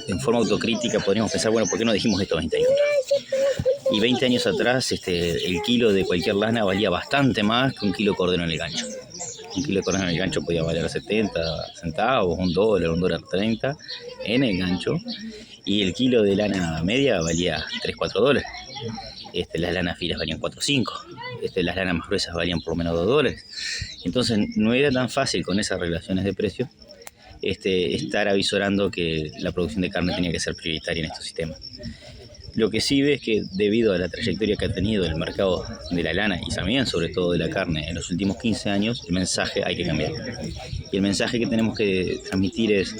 en forma autocrítica podríamos pensar, bueno, ¿por qué no dijimos esto 20 años atrás? Y 20 años atrás el kilo de cualquier lana valía bastante más que un kilo de cordero en el gancho. Un kilo de cordero en el gancho podía valer 70 centavos, $1, $1.30 en el gancho, y el kilo de lana media valía $3-4. Las lanas finas valían 4 o 5, las lanas más gruesas valían por lo menos $2. Entonces no era tan fácil con esas relaciones de precios estar avisorando que la producción de carne tenía que ser prioritaria en estos sistemas. Lo que sí ve es que debido a la trayectoria que ha tenido el mercado de la lana y también sobre todo de la carne en los últimos 15 años, el mensaje hay que cambiar. Y el mensaje que tenemos que transmitir es: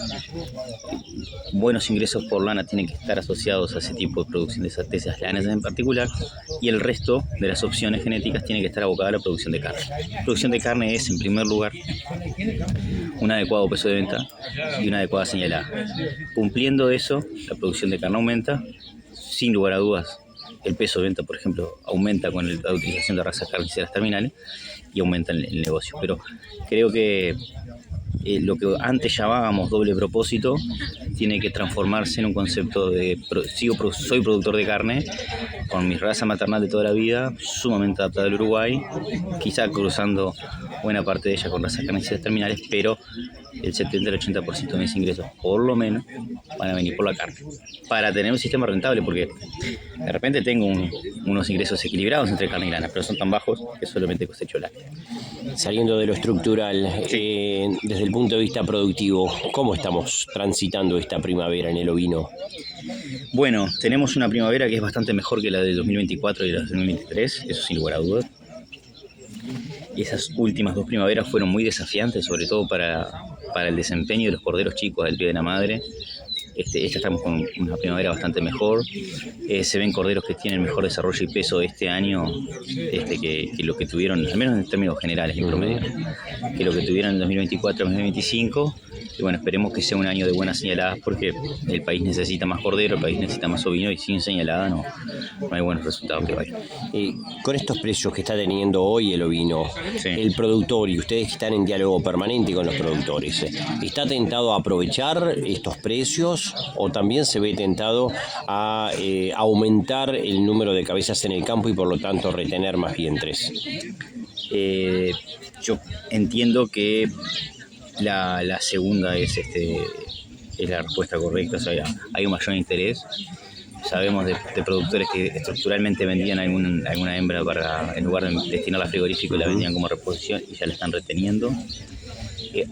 buenos ingresos por lana tienen que estar asociados a ese tipo de producción de esas lanas en particular, y el resto de las opciones genéticas tiene que estar abocada a la producción de carne. La producción de carne es, en primer lugar, un adecuado peso de venta y una adecuada señalada. Cumpliendo eso, la producción de carne aumenta. Sin lugar a dudas, el peso de venta, por ejemplo, aumenta con la utilización de razas carniceras terminales y aumenta el negocio. Pero creo que lo que antes llamábamos doble propósito tiene que transformarse en un concepto de soy productor de carne con mi raza maternal de toda la vida, sumamente adaptada al Uruguay, quizá cruzando buena parte de ella con razas carniceras terminales, pero el 70 al 80% de mis ingresos, por lo menos, van a venir por la carne, para tener un sistema rentable, porque de repente tengo unos ingresos equilibrados entre carne y lana, pero son tan bajos que solamente cosecho lana. Saliendo de lo estructural, desde el punto de vista productivo, ¿cómo estamos transitando esta primavera en el ovino? Bueno, tenemos una primavera que es bastante mejor que la del 2024 y la del 2023, eso sin lugar a dudas. Y esas últimas 2 primaveras fueron muy desafiantes, sobre todo para el desempeño de los corderos chicos del pie de la madre. Esta estamos con una primavera bastante mejor. Se ven corderos que tienen mejor desarrollo y peso este año que lo que tuvieron, al menos en términos generales, en promedio, que lo que tuvieron en 2024-2025. Y bueno, esperemos que sea un año de buenas señaladas, porque el país necesita más cordero, el país necesita más ovino, y sin señalada no hay buenos resultados que vayan. Con estos precios que está teniendo hoy el ovino, sí, el productor, y ustedes que están en diálogo permanente con los productores, ¿está tentado a aprovechar estos precios o también se ve tentado a aumentar el número de cabezas en el campo y por lo tanto retener más vientres? Yo entiendo que la segunda es la respuesta correcta. O sea, hay un mayor interés. Sabemos de productores que estructuralmente vendían alguna hembra en lugar de destinarla a frigorífico, la vendían como reposición y ya la están reteniendo.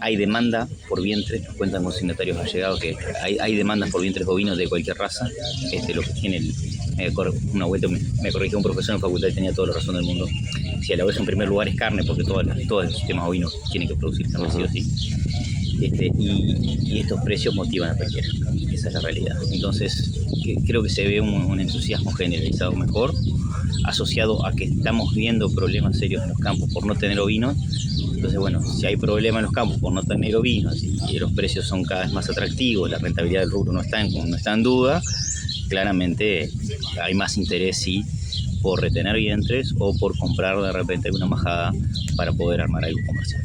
Hay demanda por vientres, nos cuentan consignatarios allegados que hay demandas por vientres bovinos de cualquier raza. Lo que tiene una vuelta me corrigió un profesor en facultad y tenía toda la razón del mundo. Si a la vez en primer lugar es carne, porque todo el sistema bovino tiene que producir carne sí o sí. Y estos precios motivan a cualquiera. Esa es la realidad. Entonces creo que se ve un entusiasmo generalizado mejor, asociado a que estamos viendo problemas serios en los campos por no tener ovinos. Entonces, bueno, si hay problemas en los campos por no tener ovinos y los precios son cada vez más atractivos, la rentabilidad del rubro no está en duda, claramente hay más interés, sí, por retener vientres o por comprar de repente alguna majada para poder armar algo comercial.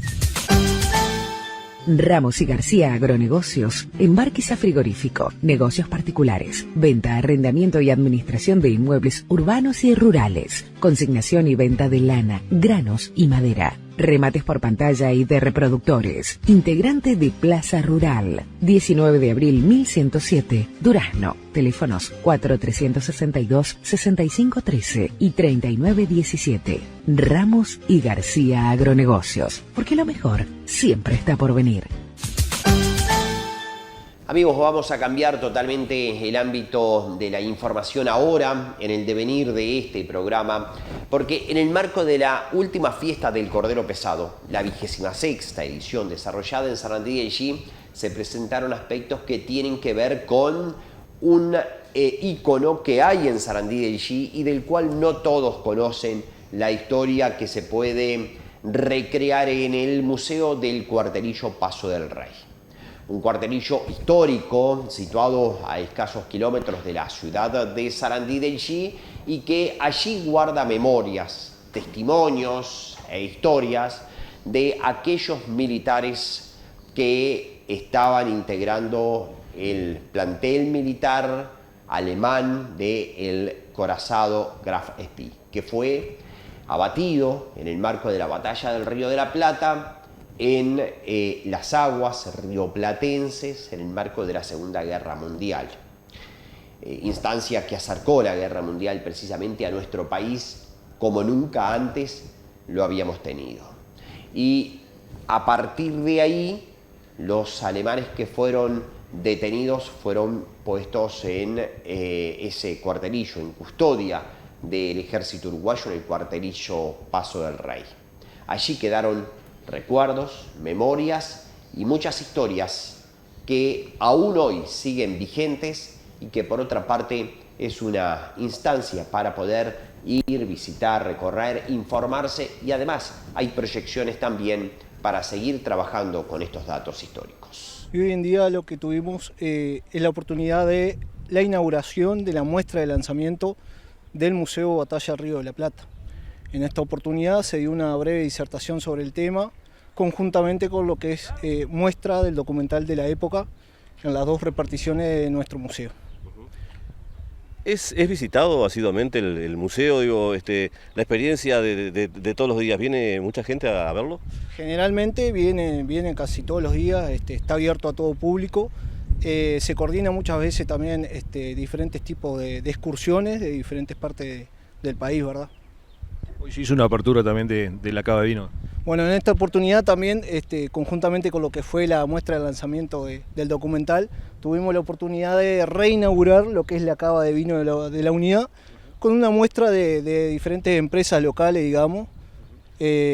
Ramos y García Agronegocios, Embarquiza Frigorífico, negocios particulares, venta, arrendamiento y administración de inmuebles urbanos y rurales, consignación y venta de lana, granos y madera, remates por pantalla y de reproductores, integrante de Plaza Rural, 19 de abril 1107, Durazno, teléfonos 4362-6513 y 3917. Ramos y García Agronegocios, porque lo mejor siempre está por venir. Amigos, vamos a cambiar totalmente el ámbito de la información ahora en el devenir de este programa, porque en el marco de la última fiesta del Cordero Pesado, la 26ª edición desarrollada en Sarandí del G, se presentaron aspectos que tienen que ver con un ícono que hay en Sarandí del G y del cual no todos conocen la historia, que se puede recrear en el Museo del Cuartelillo Paso del Rey. Un cuartelillo histórico situado a escasos kilómetros de la ciudad de Sarandí del G y que allí guarda memorias, testimonios e historias de aquellos militares que estaban integrando el plantel militar alemán del corazado Graf Spee, que fue abatido en el marco de la batalla del Río de la Plata en las aguas rioplatenses en el marco de la Segunda Guerra Mundial. Instancia que acercó la Guerra Mundial precisamente a nuestro país como nunca antes lo habíamos tenido. Y a partir de ahí, los alemanes que fueron detenidos fueron puestos en ese cuartelillo, en custodia del ejército uruguayo, en el cuartelillo Paso del Rey. Allí quedaron recuerdos, memorias y muchas historias que aún hoy siguen vigentes y que por otra parte es una instancia para poder ir, visitar, recorrer, informarse y además hay proyecciones también para seguir trabajando con estos datos históricos. Y hoy en día lo que tuvimos es la oportunidad de la inauguración de la muestra de lanzamiento del Museo Batalla Río de la Plata. En esta oportunidad se dio una breve disertación sobre el tema, conjuntamente con lo que es muestra del documental de la época en las 2 reparticiones de nuestro museo. ¿Es visitado asiduamente el museo? Digo, la experiencia de todos los días, ¿viene mucha gente a verlo? Generalmente viene casi todos los días, está abierto a todo público. Se coordina muchas veces también diferentes tipos de excursiones de diferentes partes del país, ¿verdad? Hoy se hizo una apertura también de la cava de vino. Bueno, en esta oportunidad también, conjuntamente con lo que fue la muestra de lanzamiento del documental, tuvimos la oportunidad de reinaugurar lo que es la cava de vino de la unidad, con una muestra de diferentes empresas locales, digamos,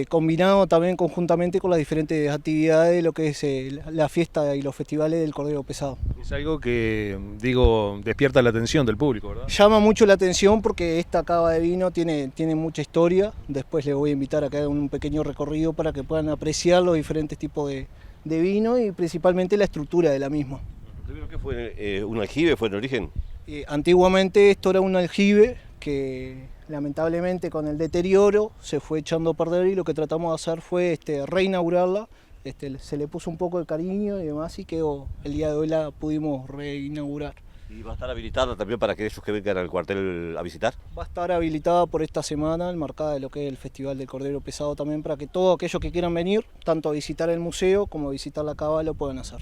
combinado también conjuntamente con las diferentes actividades de lo que es la fiesta y los festivales del Cordero Pesado. Es algo que, despierta la atención del público, ¿verdad? Llama mucho la atención porque esta cava de vino tiene mucha historia. Después les voy a invitar a que hagan un pequeño recorrido para que puedan apreciar los diferentes tipos de vino y principalmente la estructura de la misma. ¿Qué fue? ¿Un aljibe fue en origen? Antiguamente esto era un aljibe que lamentablemente con el deterioro se fue echando a perder y lo que tratamos de hacer fue reinaugurarla. Se le puso un poco de cariño y demás y quedó, el día de hoy la pudimos reinaugurar. ¿Y va a estar habilitada también para aquellos que vengan al cuartel a visitar? Va a estar habilitada por esta semana, enmarcada de lo que es el Festival del Cordero Pesado también, para que todos aquellos que quieran venir, tanto a visitar el museo como a visitar la cava, lo puedan hacer.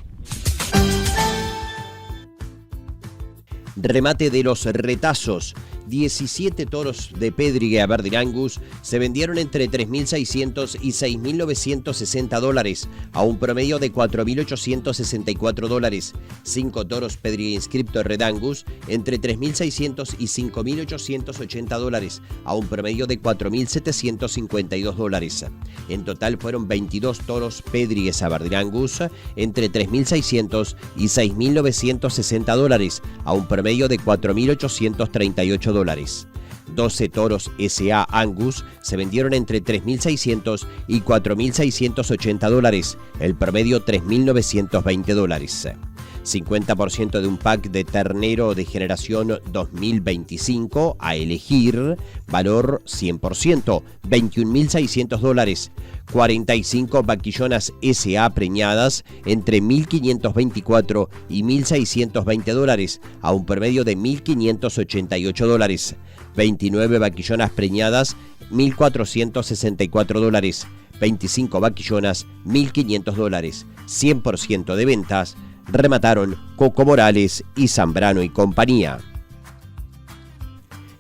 Remate de los retazos. 17 toros de Pedrigue Aberdeen Angus se vendieron entre $3.600 y $6.960 a un promedio de $4.864. 5 toros Pedrigue Inscripto Red Angus entre $3.600 y $5.880 a un promedio de $4.752. En total fueron 22 toros Pedrigues Aberdeen Angus entre $3.600 y $6.960 a un promedio de $4.838. 12 toros SA Angus se vendieron entre $3.600 y $4.680, el promedio $3.920. 50% de un pack de ternero de generación 2025 a elegir, valor 100%, $21.600. 45 vaquillonas SA preñadas entre $1.524 y $1.620 a un promedio de $1.588. 29 vaquillonas preñadas, $1.464. 25 vaquillonas, $1.500. 100% de ventas. Remataron Coco Morales y Zambrano y compañía.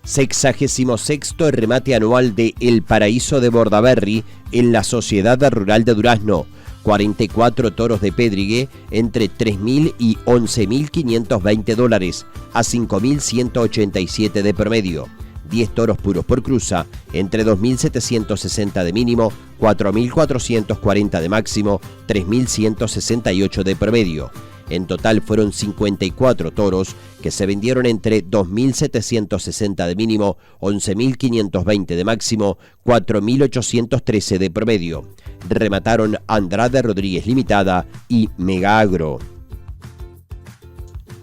66º remate anual de El Paraíso de Bordaberry en la Sociedad Rural de Durazno. 44 toros de Pedrigue entre $3.000 y $11.520 a $5.187 de promedio. 10 toros puros por cruza entre 2.760 de mínimo, 4.440 de máximo, 3.168 de promedio. En total fueron 54 toros que se vendieron entre 2.760 de mínimo, 11.520 de máximo, 4.813 de promedio. Remataron Andrade Rodríguez Limitada y Mega Agro.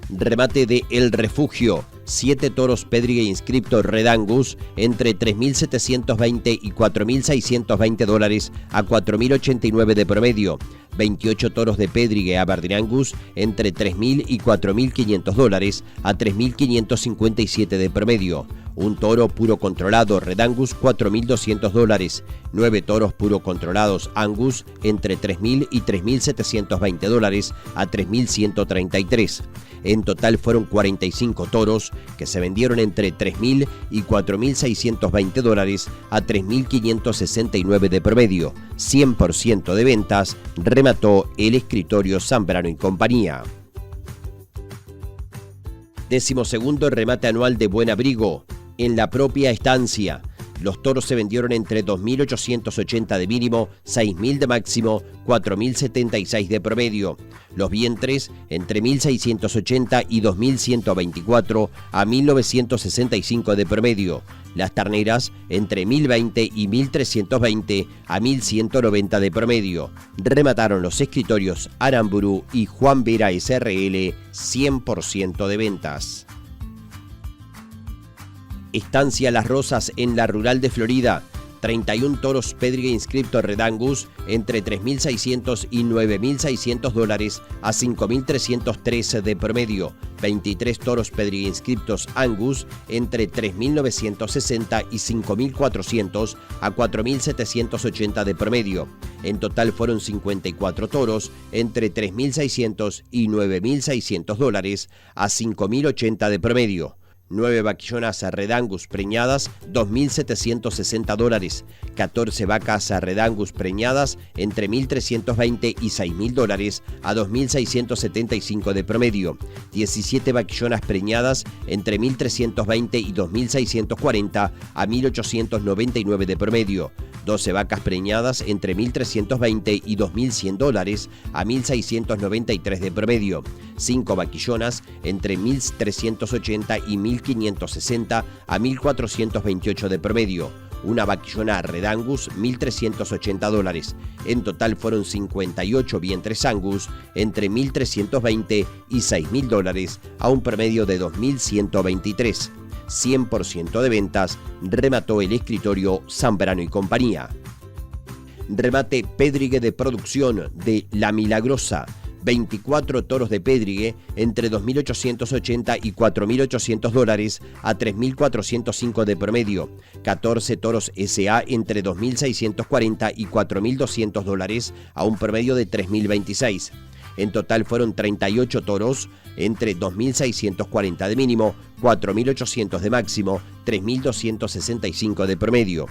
Remate de El Refugio. 7 toros Pedrigue Inscripto Red Angus entre $3.720 y $4.620 a $4.089 de promedio. 28 toros de Pedrigue Aberdeen Angus entre $3.000 y $4.500 a $3.557 de promedio. Un toro puro controlado Red Angus $4.200. 9 toros puro controlados Angus entre $3.000 y $3.720 a $3.133. En total fueron 45 toros que se vendieron entre $3.000 y $4.620 a $3.569 de promedio. 100% de ventas. Remató el escritorio Zambrano y compañía. 12º remate anual de Buen Abrigo, en la propia estancia. Los toros se vendieron entre 2.880 de mínimo, 6.000 de máximo, 4.076 de promedio. Los vientres entre 1.680 y 2.124 a 1.965 de promedio. Las terneras entre 1.020 y 1.320 a 1.190 de promedio. Remataron los escritorios Aramburu y Juan Vera SRL, 100% de ventas. Estancia Las Rosas en la Rural de Florida. 31 toros Pedrigue inscripto Red Angus entre 3.600 y 9.600 dólares a 5.313 de promedio. 23 toros Pedrigue inscriptos Angus entre 3.960 y 5.400 a 4.780 de promedio. En total fueron 54 toros entre 3.600 y 9.600 dólares a 5.080 de promedio. 9 vaquillonas Red Angus preñadas, 2.760 dólares. 14 vacas Red Angus preñadas entre 1.320 y 6.000 dólares a 2.675 de promedio. 17 vaquillonas preñadas entre 1.320 y 2.640 a 1.899 de promedio. 12 vacas preñadas entre 1.320 y 2.100 dólares a 1.693 de promedio. 5 vaquillonas entre 1.380 y 1.560 a 1.428 de promedio. Una vaquillona Red Angus, 1.380 dólares. En total fueron 58 vientres Angus entre 1.320 y 6.000 dólares a un promedio de 2.123. 100% de ventas, remató el escritorio Zambrano y compañía. Remate Pedrigue de producción de La Milagrosa. 24 toros de Pedrigue entre 2.880 y 4.800 dólares a 3.405 de promedio. 14 toros SA entre 2.640 y 4.200 dólares a un promedio de 3.026. En total fueron 38 toros entre 2.640 de mínimo, 4.800 de máximo, 3.265 de promedio.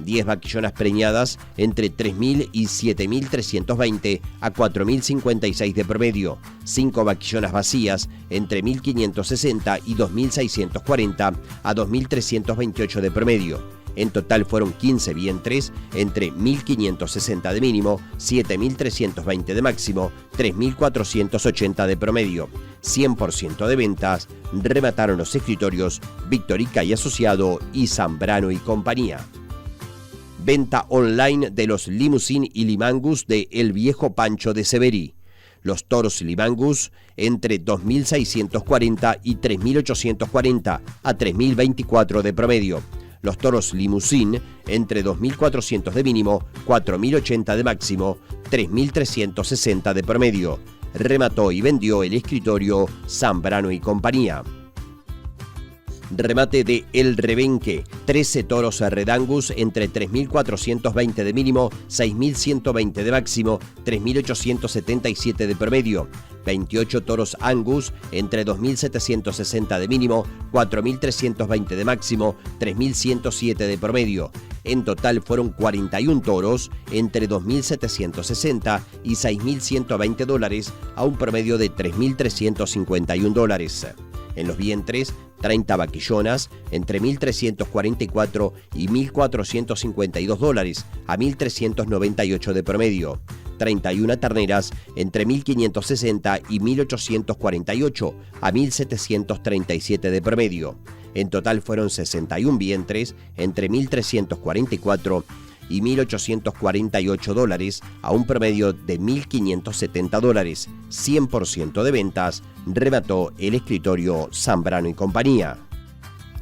10 vaquillonas preñadas entre 3.000 y 7.320 a 4.056 de promedio. 5 vaquillonas vacías entre 1.560 y 2.640 a 2.328 de promedio. En total fueron 15 vientres entre 1.560 de mínimo, 7.320 de máximo, 3.480 de promedio. 100% de ventas, remataron los escritorios Victorica y Asociado y Zambrano y compañía. Venta online de los Limousin y Limangus de El Viejo Pancho de Severi. Los toros Limangus entre 2.640 y 3.840 a 3.024 de promedio. Los toros Limousin entre 2.400 de mínimo, 4.080 de máximo, 3.360 de promedio. Remató y vendió el escritorio Zambrano y compañía. Remate de El Rebenque, 13 toros Red Angus entre 3.420 de mínimo, 6.120 de máximo, 3.877 de promedio. 28 toros Angus entre 2.760 de mínimo, 4.320 de máximo, 3.107 de promedio. En total fueron 41 toros entre 2.760 y 6.120 dólares a un promedio de 3.351 dólares. En los vientres, 30 vaquillonas entre 1.344 y 1.452 dólares a 1.398 de promedio. 31 terneras entre 1.560 y 1.848 a 1.737 de promedio. En total fueron 61 vientres entre 1.344 y 1.848 dólares a un promedio de 1.570 dólares. 100% de ventas, remató el escritorio Zambrano y compañía.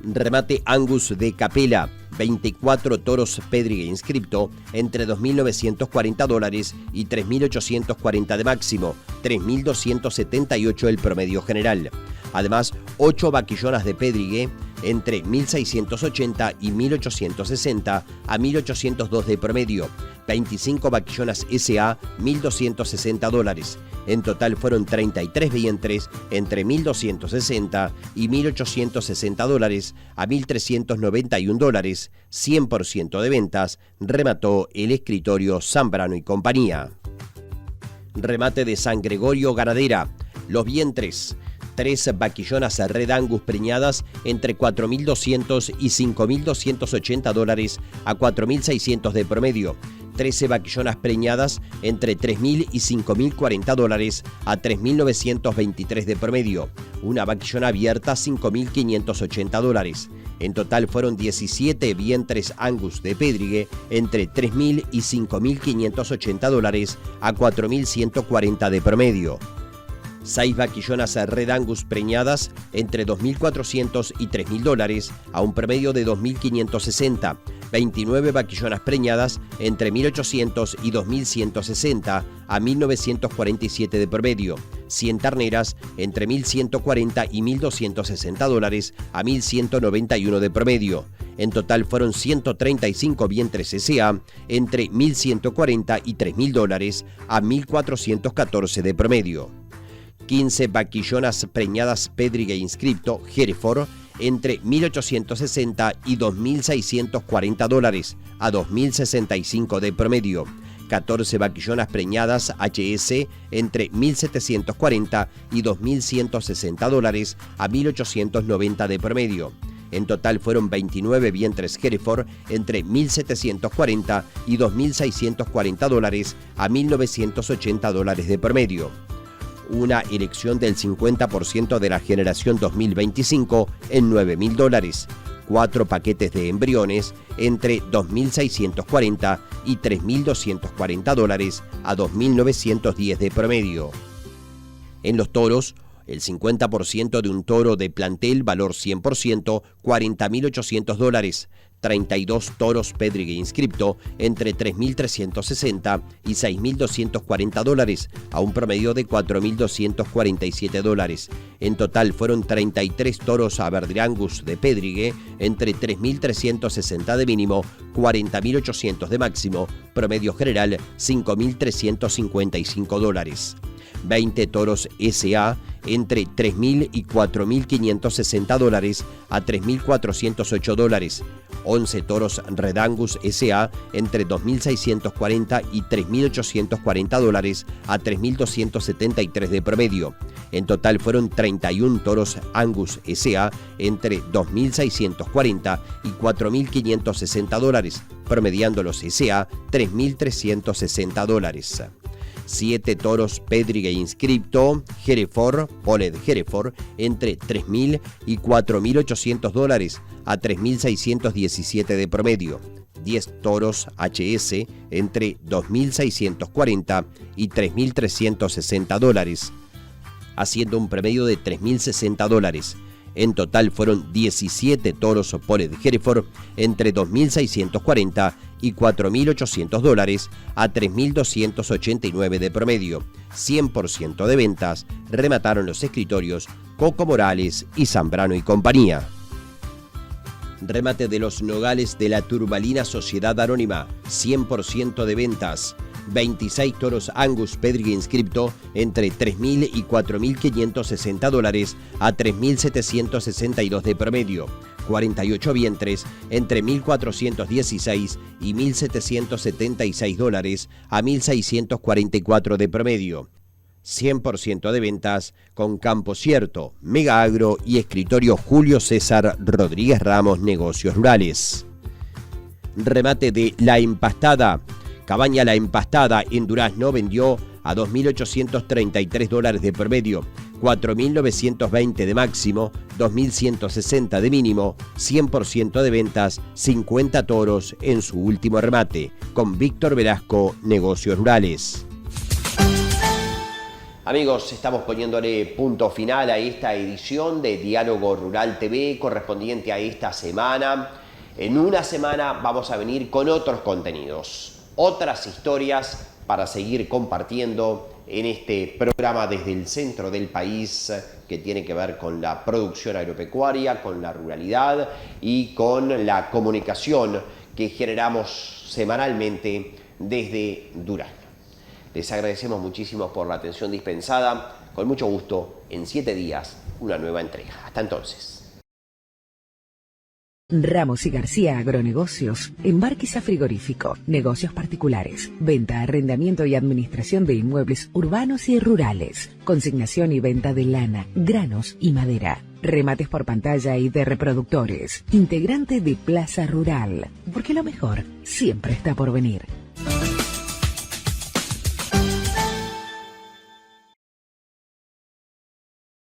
Remate Angus de Capela, 24 toros Pedrigue inscripto entre 2.940 dólares y 3.840 de máximo, 3.278 el promedio general. Además, 8 vaquillonas de Pedrigue entre 1.680 y 1.860 a 1.802 de promedio. 25 vaquillonas SA, 1.260 dólares. En total fueron 33 vientres entre 1.260 y 1.860 dólares a 1.391 dólares. 100% de ventas, remató el escritorio Zambrano y compañía. Remate de San Gregorio Ganadera. Los vientres, 3 vaquillonas Red Angus preñadas entre 4.200 y 5.280 dólares a 4.600 de promedio. 13 vaquillonas preñadas entre 3.000 y 5.040 dólares a 3.923 de promedio. Una vaquillona abierta 5.580 dólares. En total fueron 17 vientres Angus de Pedrigue entre 3.000 y 5.580 dólares a 4.140 de promedio. 6 vaquillonas Red Angus preñadas entre 2.400 y 3.000 dólares a un promedio de 2.560. 29 vaquillonas preñadas entre 1.800 y 2.160 a 1.947 de promedio. 100 terneras entre 1.140 y 1.260 dólares a 1.191 de promedio. En total fueron 135 vientres SA entre 1.140 y 3.000 dólares a 1.414 de promedio. 15 vaquillonas preñadas Pedrigue inscripto Hereford entre 1.860 y 2.640 dólares a 2.065 de promedio. 14 vaquillonas preñadas HS entre 1.740 y 2.160 dólares a 1.890 de promedio. En total fueron 29 vientres Hereford entre 1.740 y 2.640 dólares a 1.980 dólares de promedio. Una elección del 50% de la generación 2025 en 9.000 dólares. 4 paquetes de embriones entre 2.640 y 3.240 dólares a 2.910 de promedio. En los toros, el 50% de un toro de plantel valor 100%, 40.800 dólares. 32 toros Pedrigue inscripto entre 3.360 y 6.240 dólares a un promedio de 4.247 dólares. En total fueron 33 toros Aberdeen Angus de Pedrigue entre 3.360 de mínimo, 40.800 de máximo, promedio general 5.355 dólares. 20 toros SA entre 3.000 y 4.560 dólares a 3.408 dólares. 11 toros Red Angus SA entre 2.640 y 3.840 dólares a 3.273 de promedio. En total fueron 31 toros Angus SA entre 2.640 y 4.560 dólares, promediando los SA 3.360 dólares. 7 toros Pedrigue inscripto Hereford, Poled Hereford, entre 3.000 y 4.800 dólares a 3.617 de promedio. 10 toros HS entre 2.640 y 3.360 dólares, haciendo un promedio de 3.060 dólares. En total fueron 17 toros Poled Hereford entre 2.640 y 4.800 dólares a 3.289 de promedio. 100% de ventas remataron los escritorios Coco Morales y Zambrano y compañía. Remate de los Nogales de la Turmalina Sociedad Anónima, 100% de ventas. 26 toros Angus Pedrigue inscripto entre 3.000 y 4.560 dólares a 3.762 de promedio. 48 vientres entre 1.416 y 1.776 dólares a 1.644 de promedio. 100% de ventas con Campo Cierto, Mega Agro y Escritorio Julio César Rodríguez Ramos Negocios Rurales. Remate de La Empastada. Cabaña La Empastada en Durazno vendió a 2.833 dólares de promedio, 4.920 de máximo, 2.160 de mínimo, 100% de ventas, 50 toros en su último remate, con Víctor Velasco, Negocios Rurales. Amigos, estamos poniéndole punto final a esta edición de Diálogo Rural TV correspondiente a esta semana. En una semana vamos a venir con otros contenidos, otras historias para seguir compartiendo en este programa desde el centro del país que tiene que ver con la producción agropecuaria, con la ruralidad y con la comunicación que generamos semanalmente desde Durazno. Les agradecemos muchísimo por la atención dispensada. Con mucho gusto, en 7 días, una nueva entrega. Hasta entonces. Ramos y García Agronegocios, Embarquiza Frigorífico, negocios particulares, venta, arrendamiento y administración de inmuebles urbanos y rurales, consignación y venta de lana, granos y madera, remates por pantalla y de reproductores, integrante de Plaza Rural, porque lo mejor siempre está por venir.